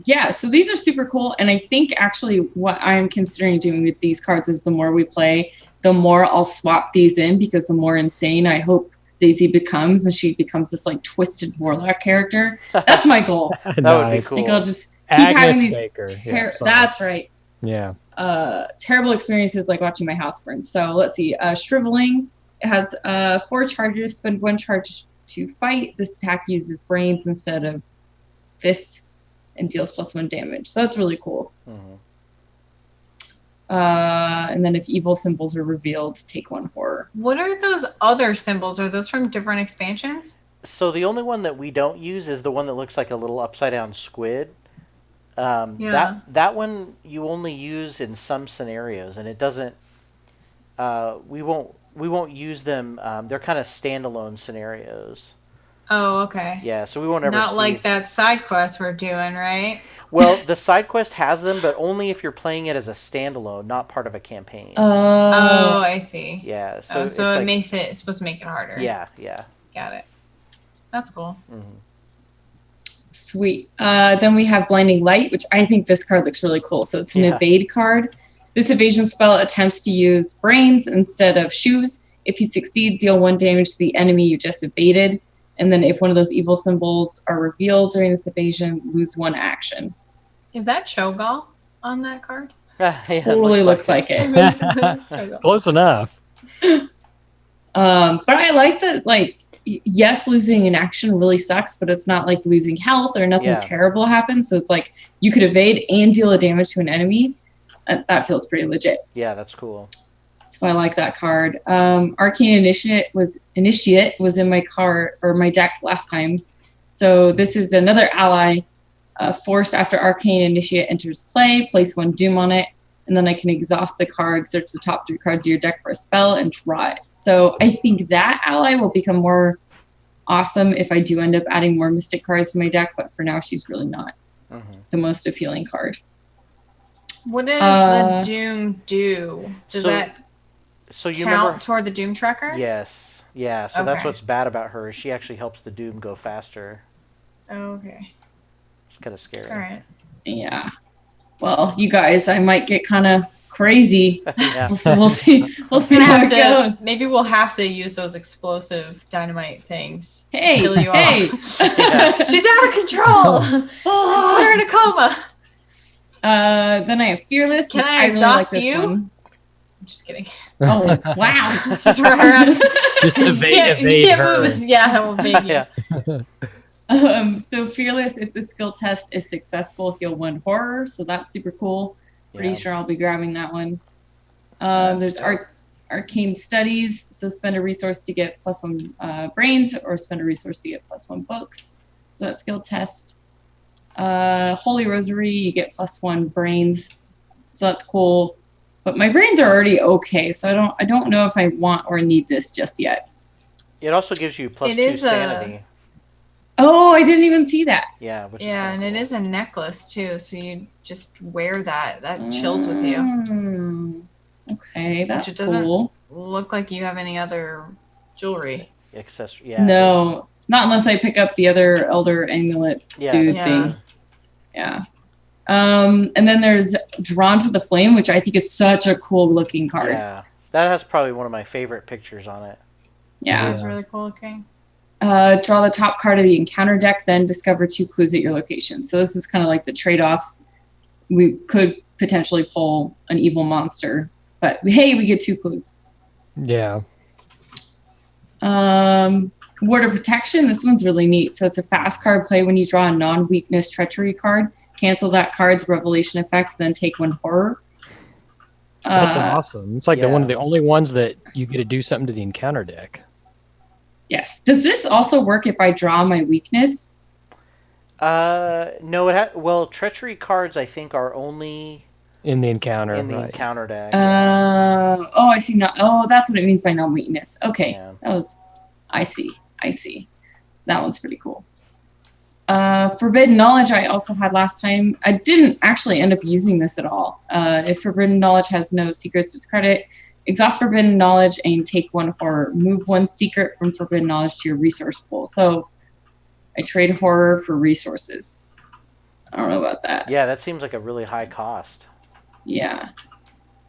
yeah, so these are super cool. And I think actually what I'm considering doing with these cards is the more we play, the more I'll swap these in, because the more insane I hope Daisy becomes, and she becomes this like twisted warlock character. That's my goal. That would be Nice. cool. I think I'll just keep Agnes having these Baker. Yeah, sorry. that's right. Yeah. Terrible experiences like watching my house burn. So let's see. Shriveling. It has 4 charges. Spend 1 charge to fight. This attack uses brains instead of fists and deals +1 damage. So that's really cool. And then if evil symbols are revealed, take 1 horror. What are those other symbols? Are those from different expansions? So the only one that we don't use is the one that looks like a little upside down squid. Yeah. That one you only use in some scenarios, and it doesn't. We won't use them. They're kind of standalone scenarios. Oh, okay. Yeah, so we won't ever Not see. like that side quest we're doing, right? Well, the side quest has them, but only if you're playing it as a standalone, not part of a campaign. Oh, I see. Yeah, so So it's it like, makes it's supposed to make it harder. yeah. Got it. That's cool. Mm-hmm. Sweet. Then we have Blinding Light, which I think this card looks really cool. So it's an evade card. This evasion spell attempts to use brains instead of shoes. If you succeed, deal 1 damage to the enemy you just evaded. And then if one of those evil symbols are revealed during this evasion, lose 1 action. Is that Cho'Gall on that card? Yeah, Totally looks like it. Cho'Gall. Close enough. But I like that, like, yes, losing an action really sucks, but it's not like losing health or nothing terrible happens. So it's like you could evade and deal a damage to an enemy. That feels pretty legit. Yeah, that's cool. So I like that card. Arcane Initiate was in my card or my deck last time. So this is another ally. Forced after Arcane Initiate enters play, place 1 Doom on it, and then I can exhaust the card, search the top 3 cards of your deck for a spell, and draw it. So I think that ally will become more awesome if I do end up adding more Mystic cards to my deck, but for now she's really not the most appealing card. What does the Doom do? Does that you count remember toward the Doom tracker? Yes. Yeah, so that's Okay. what's bad about her. Is she actually helps the Doom go faster. Okay. It's kind of scary. All right. Yeah. Well, you guys, I might get kind of crazy. Yeah. We'll see how it goes. Maybe we'll have to use those explosive dynamite things. to Hey, kill you hey. off. She's out of control. Put her in a coma. Then I have Fearless. Can which I really like exhaust this you? one. I'm just kidding. Oh, wow. Just run around. Just evade you can't her. move. Yeah, I will evade you. Yeah. So Fearless, if the skill test is successful, heal 1 horror. So that's super cool. Pretty sure I'll be grabbing that one. There's Arcane Studies. So spend a resource to get +1 brains, or spend a resource to get +1 books. So that skill test. Holy Rosary, you get +1 brains. So that's cool. But my brains are already okay, so I don't know if I want or need this just yet. It also gives you +2 is sanity. Oh, I didn't even see that. Yeah, which Yeah, and it is a necklace too, so you just wear that. That chills with you. Okay, that's Which it doesn't cool. look like you have any other jewelry. accessory. Yeah. No, not unless I pick up the other Elder Amulet dude Yeah. thing. Yeah. And then there's Drawn to the Flame, which I think is such a cool looking card. Yeah. That has probably one of my favorite pictures on it. Yeah. That was really cool looking. Draw the top card of the encounter deck, then discover 2 clues at your location. So this is kind of like the trade-off. We could potentially pull an evil monster, but hey, we get 2 clues. Yeah. Ward of Protection, this one's really neat. So it's a fast card play when you draw a non-weakness treachery card. Cancel that card's revelation effect, then take 1 horror. That's awesome. It's like yeah. one of the only ones that you get to do something to the encounter deck. Yes. Does this also work if I draw my weakness? No, well, treachery cards I think are only In the encounter. in the right. encounter deck. Oh, I see. That's what it means by non-weakness. Okay. Yeah. I see. That one's pretty cool. Forbidden Knowledge I also had last time. I didn't actually end up using this at all. If Forbidden Knowledge has no secrets to its credit, exhaust Forbidden Knowledge and take 1 horror. Move 1 secret from Forbidden Knowledge to your resource pool. So I trade horror for resources. I don't know about that. Yeah, that seems like a really high cost. Yeah.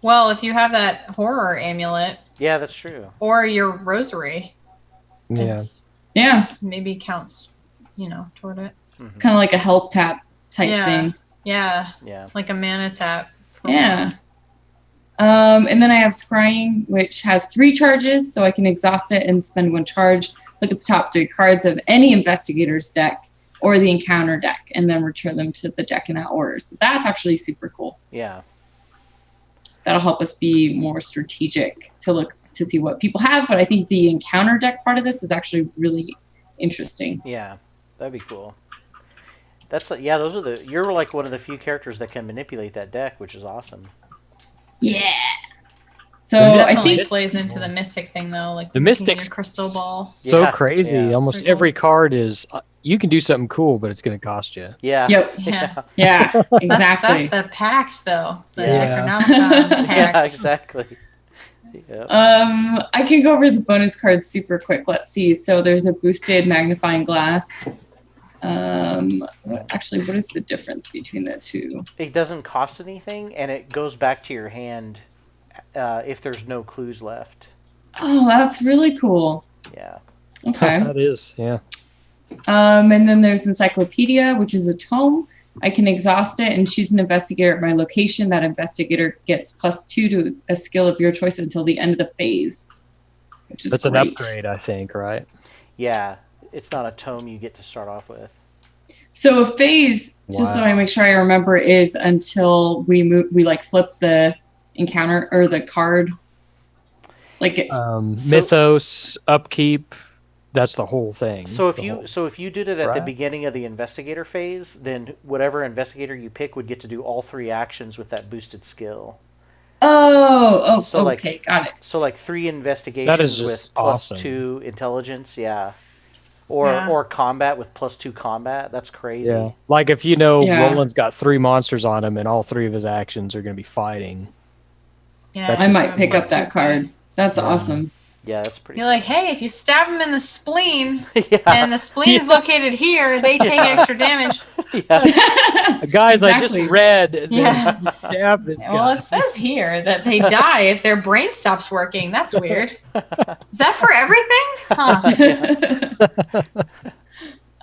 Well, if you have that horror amulet Yeah, that's true. or your rosary, Yeah. it's Yeah. maybe counts, toward it. Mhm. Kind of like a health tap type Yeah. thing. Yeah, Yeah. like a mana tap. Yeah. And then I have Scrying, which has 3 charges, so I can exhaust it and spend 1 charge. Look at the top 3 cards of any investigator's deck or the encounter deck, and then return them to the deck in that order. So that's actually super cool. Yeah. That'll help us be more strategic to look to see what people have. But I think the encounter deck part of this is actually really interesting. Yeah. That'd be cool. You're like one of the few characters that can manipulate that deck, which is awesome. Yeah. So The I Definitely think plays into the mystic thing though, like The looking at mystics- your crystal ball. So Yeah, crazy. yeah. Almost Pretty cool. every card is. You can do something cool, but it's going to cost you. Yeah. Yep. Yeah. Yeah, That's exactly. the pact though. The Yeah. Necronomicon pact. Yeah, exactly. Yep. I can go over the bonus cards super quick. Let's see. So there's a boosted magnifying glass. What is the difference between the two? It doesn't cost anything, and it goes back to your hand if there's no clues left. Oh, that's really cool. Yeah. Okay. That is, yeah. And then there's Encyclopedia, which is a tome. I can exhaust it and choose an investigator at my location. That investigator gets +2 to a skill of your choice until the end of the phase, which is That's an great. upgrade, I think, right? Yeah. It's not a tome you get to start off with. So a phase, just so I Wow. make sure I remember, is until we like flip the encounter or the card. Like Mythos, upkeep, that's the whole thing. So if The you whole- did it at the Right. beginning of the investigator phase, then whatever investigator you pick would get to do all 3 actions with that boosted skill. So, like- okay, got it. So like 3 investigations just with awesome. +2 intelligence, yeah. Yeah. Or combat with +2 combat. That's crazy. Yeah. Like if you know Yeah. Roland's got 3 monsters on him and all 3 of his actions are going to be fighting. Yeah. That's I just might pick up +2 that card. That's Yeah. awesome. Yeah, that's pretty. You're like, hey, if you stab him in the spleen, yeah. and the spleen is located here, they take extra damage. yeah. Guys, I just Exactly. read that Yeah. you stabbed this guy. Well, it says here that they die if their brain stops working. That's weird. Is that for everything? Huh.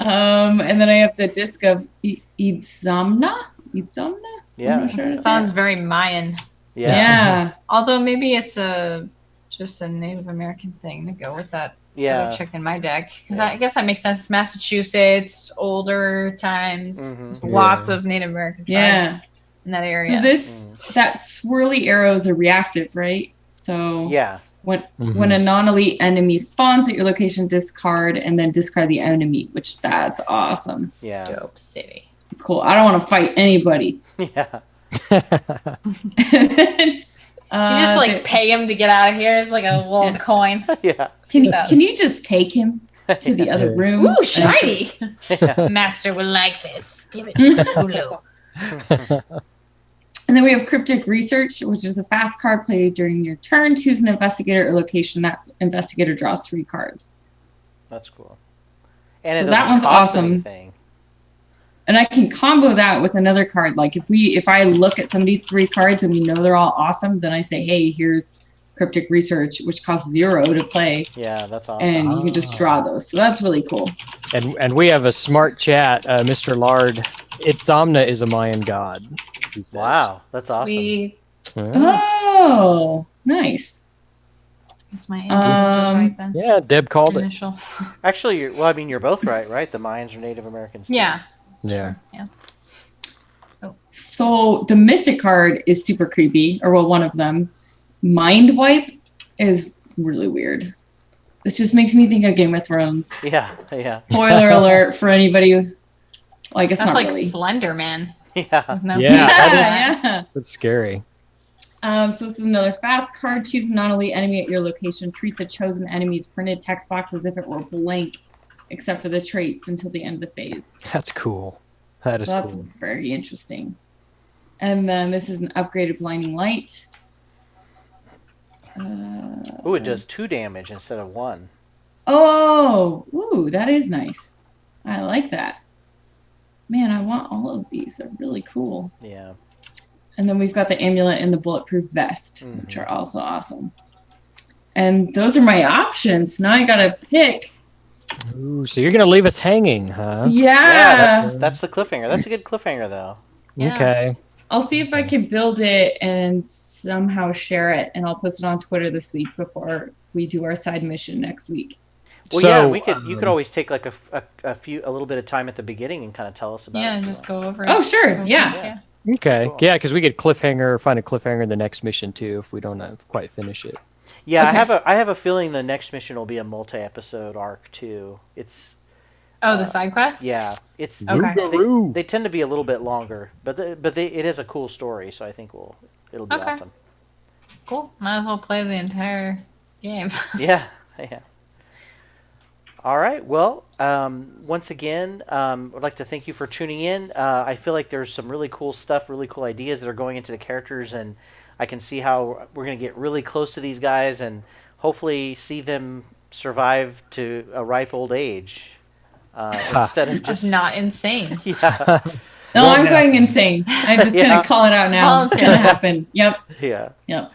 And then I have the disc of Idzamna. Idzamna? Yeah. I'm not sure. Sounds very Mayan. Yeah. Yeah. Although maybe it's just a Native American thing to go with that Yeah. other chick in my deck. Because Yeah. I guess that makes sense. It's Massachusetts, older times. Mhm. There's Yeah. lots of Native American tribes Yeah. in that area. So that swirly arrow is a reactive, right? So Yeah. when Mhm. when a non-elite enemy spawns at your location, discard and then discard the enemy, which that's awesome. Yeah. Dope city. It's cool. I don't want to fight anybody. Yeah. You just like pay him to get out of here. It's like a little coin. Yeah. can you just take him to the other room? Ooh, shiny! Yeah. Master will like this. Give it to Hulu. And then we have Cryptic Research, which is a fast card played during your turn. Choose an investigator or location. That investigator draws 3 cards. That's cool. And So it that doesn't one's cost awesome. anything. And I can combo that with another card. Like if I look at somebody's 3 cards and we know they're all awesome, then I say, hey, here's Cryptic Research, which costs 0 to play. Yeah, that's awesome. And you can just draw those. So that's really cool. And we have a smart chat, Mr. Lard. Itzamna is a Mayan god. He says. Wow, that's awesome. Sweet. Yeah. Oh, nice. That's my answer right then. Yeah, Deb called it. Initial. Actually, you're both right? The Mayans are Native Americans. too. Yeah. Yeah. Yeah. So the Mystic card is super creepy, or well, one of them. Mind Wipe is really weird. This just makes me think of Game of Thrones. Yeah. Yeah. Spoiler alert for anybody who, well, I guess That's not like really. Slender Man. Yeah. With no Yeah. face. Yeah. That's scary. So this is another fast card. Choose a non-elite enemy at your location. Treat the chosen enemy's printed text box as if it were blank, except for the traits until the end of the phase. That's cool. That So is that's cool. very interesting. And then this is an upgraded blinding light. Ooh, it does 2 damage instead of 1. Oh, ooh, that is nice. I like that. Man, I want all of these. They're really cool. Yeah. And then we've got the amulet and the bulletproof vest, which are also awesome. And those are my options. Now I gotta pick. Ooh, so you're gonna leave us hanging, huh? Yeah. That's the cliffhanger. That's a good cliffhanger, though. Yeah. Okay. I'll see if I can build it and somehow share it, and I'll post it on Twitter this week before we do our side mission next week. Well, So, yeah, you could always take like a little bit of time at the beginning and kind of tell us about it. Yeah, if and you just want. go over it. Oh, sure. Yeah. Yeah. Okay. Cool. Yeah, because we could find a cliffhanger in the next mission too if we don't quite finish it. Yeah, Okay. I have a feling the next mission will be a multi-episode arc too. It's Oh, the side quest? yeah, it's Okay. Rougarou. they tend to be a little bit longer, but it is a cool story, so I think it'll be Okay. awesome. Cool. Might as well play the entire game. Yeah. All right. Well, once again, I'd like to thank you for tuning in. I feel like there's some really cool stuff, really cool ideas that are going into the characters, and I can see how we're going to get really close to these guys and hopefully see them survive to a ripe old age instead of Just just not insane. Yeah. No, I'm going insane. I'm just Yeah. gonna call it out now. It's gonna happen. Yep. Yeah. Yep.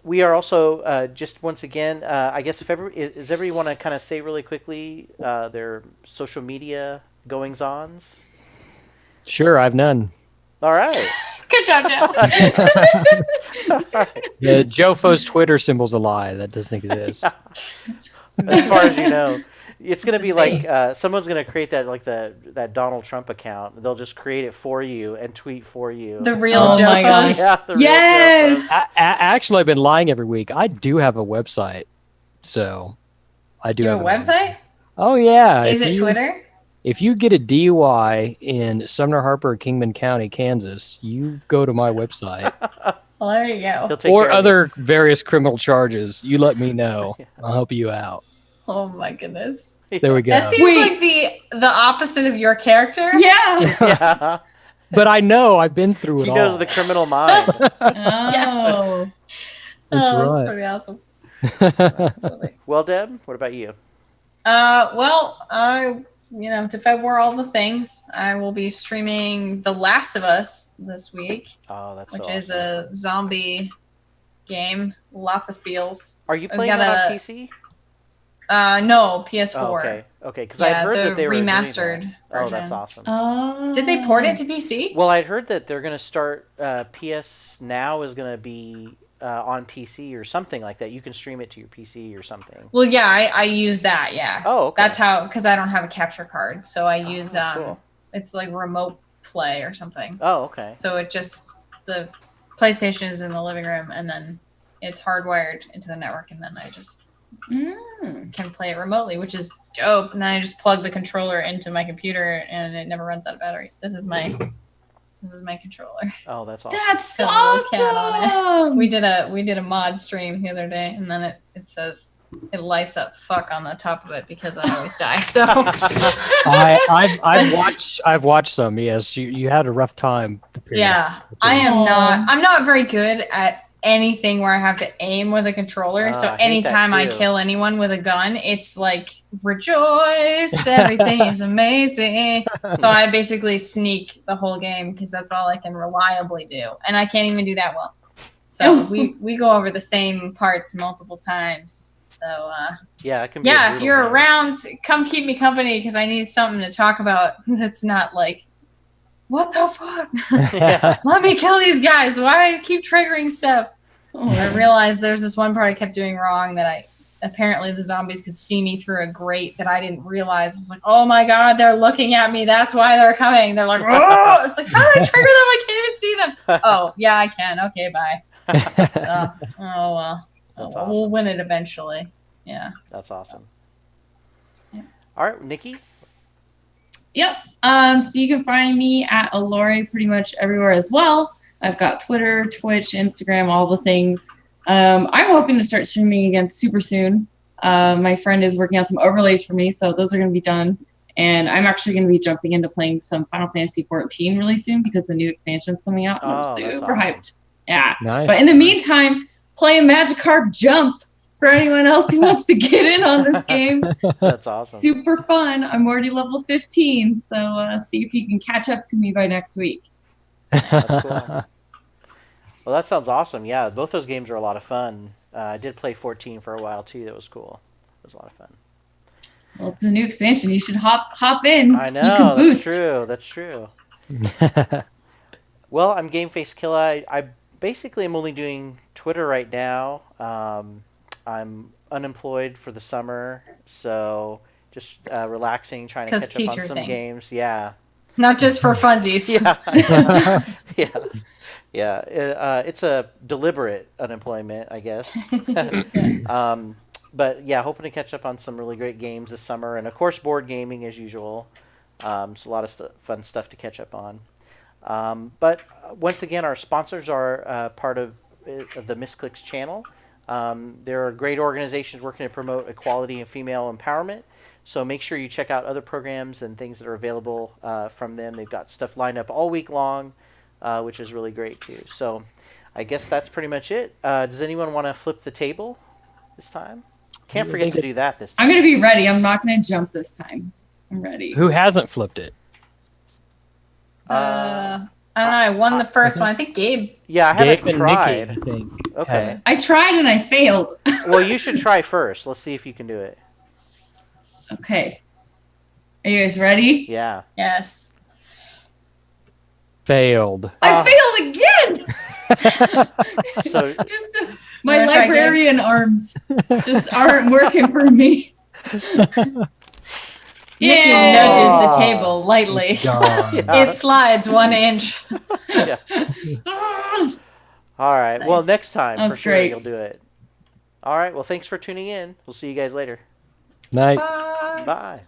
We are also just once again. I guess if everybody want to kind of say really quickly their social media goings ons. Sure, I've none. All right. Good job, Joe. All right. The Jofo's Twitter symbol's a lie. That doesn't exist. As far as you know, it's gonna It's a be like thing. someone's gonna create that like that Donald Trump account. They'll just create it for you and tweet for you. The real Oh Joe my gosh. Yeah, the real Yes! Jofos. Actually, I've been lying every week. I do have a website, so I do You have have a website? Oh yeah. Is if it you- Twitter? If you get a DUI in Sumner Harper, Kingman County, Kansas, you go to my website. Well, there you go. He'll take Or care of other various criminal charges. You let me know. I'll help you out. Oh my goodness. you. There we go. That seems Wait. like the opposite of your character. Yeah. Yeah. But I know I've been through it He all. knows the criminal mind. Oh. That's Oh, that's right. pretty awesome. Well, Deb, what about you? To February all the things. I will be streaming The Last of Us this week, Oh, that's which so is awesome. a zombie game. Lots of feels. Are you I've playing got that on a- PC? No, PS4. Oh, okay. Okay, because Yeah, I'd heard the that they were doing that. remastered Oh, that's version. awesome. Oh. Did they port it to PC? Well, I'd heard that they're going to start. PS Now is going to be on PC or something like that. You can stream it to your PC or something. Well, yeah, I use that. Yeah, Oh, okay. that's how, because I don't have a capture card, so I use cool. it's like remote play or something. Oh, okay. So it just the PlayStation is in the living room, and then it's hardwired into the network, and then I just Mm. can play it remotely, which is dope. And then I just plug the controller into my computer, and it never runs out of batteries. This is my controller. Oh, that's awesome. That's Got a little cat on it. awesome. We did a mod stream the other day, and then it says it lights up fuck on the top of it because I always die. So I've watched some. Yes, you had a rough time. yeah, I'm not very good at anything where I have to aim with a controller. So I hate that anytime I too. kill anyone with a gun, it's like rejoice, everything is amazing. So I basically sneak the whole game because that's all I can reliably do, and I can't even do that well. So we go over the same parts multiple times. So Yeah, it can be. a yeah, if brutal you're game. around, come keep me company because I need something to talk about that's not like, what the fuck? Yeah. Let me kill these guys. Why keep triggering stuff? Oh. I realized there's this one part I kept doing wrong that apparently the zombies could see me through a grate that I didn't realize. I was like, oh my god, they're looking at me. That's why they're coming. They're like, oh! It's like, how do I trigger them? I can't even see them. Oh yeah, I can. Okay, bye. So, oh well. That's We'll awesome. win it eventually. Yeah. That's awesome. Yeah. All right, Nikki. Yep. So you can find me at Alori pretty much everywhere as well. I've got Twitter, Twitch, Instagram, all the things. I'm hoping to start streaming again super soon. My friend is working on some overlays for me, so those are going to be done. And I'm actually going to be jumping into playing some Final Fantasy 14 really soon because the new expansion's coming out. And Oh, I'm that's super awesome. hyped. Yeah. Nice. But in the meantime, playing Magikarp Jump for anyone else who wants to get in on this game. That's awesome. Super fun. I'm already level 15, so see if you can catch up to me by next week. That's cool. Well, that sounds awesome. Yeah, both those games are a lot of fun. I did play 14 for a while too. That was cool. It was a lot of fun. Well, it's a new expansion. You should hop in. I You know. can That's boost. true. That's true. Well, I'm GameFace Killa. I basically am only doing Twitter right now. I'm unemployed for the summer, so just relaxing, trying to 'Cause catch up on teacher some things. games. Yeah. Not just for funsies. Yeah. Yeah. It's a deliberate unemployment, I guess. But yeah, hoping to catch up on some really great games this summer, and of course board gaming as usual. It's a lot of fun stuff to catch up on. But once again, our sponsors are part of the Misscliks channel. There are great organizations working to promote equality and female empowerment. So make sure you check out other programs and things that are available from them. They've got stuff lined up all week long, which is really great too. So I guess that's pretty much it. Does anyone want to flip the table this time? Can't forget to do that this time. I'm going to be ready. I'm not going to jump this time. I'm ready. Who hasn't flipped it? I don't know. I won the first one. I think Gabe. Yeah, I Gabe haven't and tried. Nikki, I think. Okay. I tried and I failed. Well, you should try first. Let's see if you can do it. Okay. Are you guys ready? Yeah. Yes. Failed. I failed again. So Just my Wanna try again? librarian arms just aren't working for me. Nikki Yay! nudges the table lightly. It's gone. Yeah. It slides 1 inch. Yeah. All right. Well, Nice. next time That for was sure great. you'll do it. All right. Well, thanks for tuning in. We'll see you guys later. Night. Bye. Bye.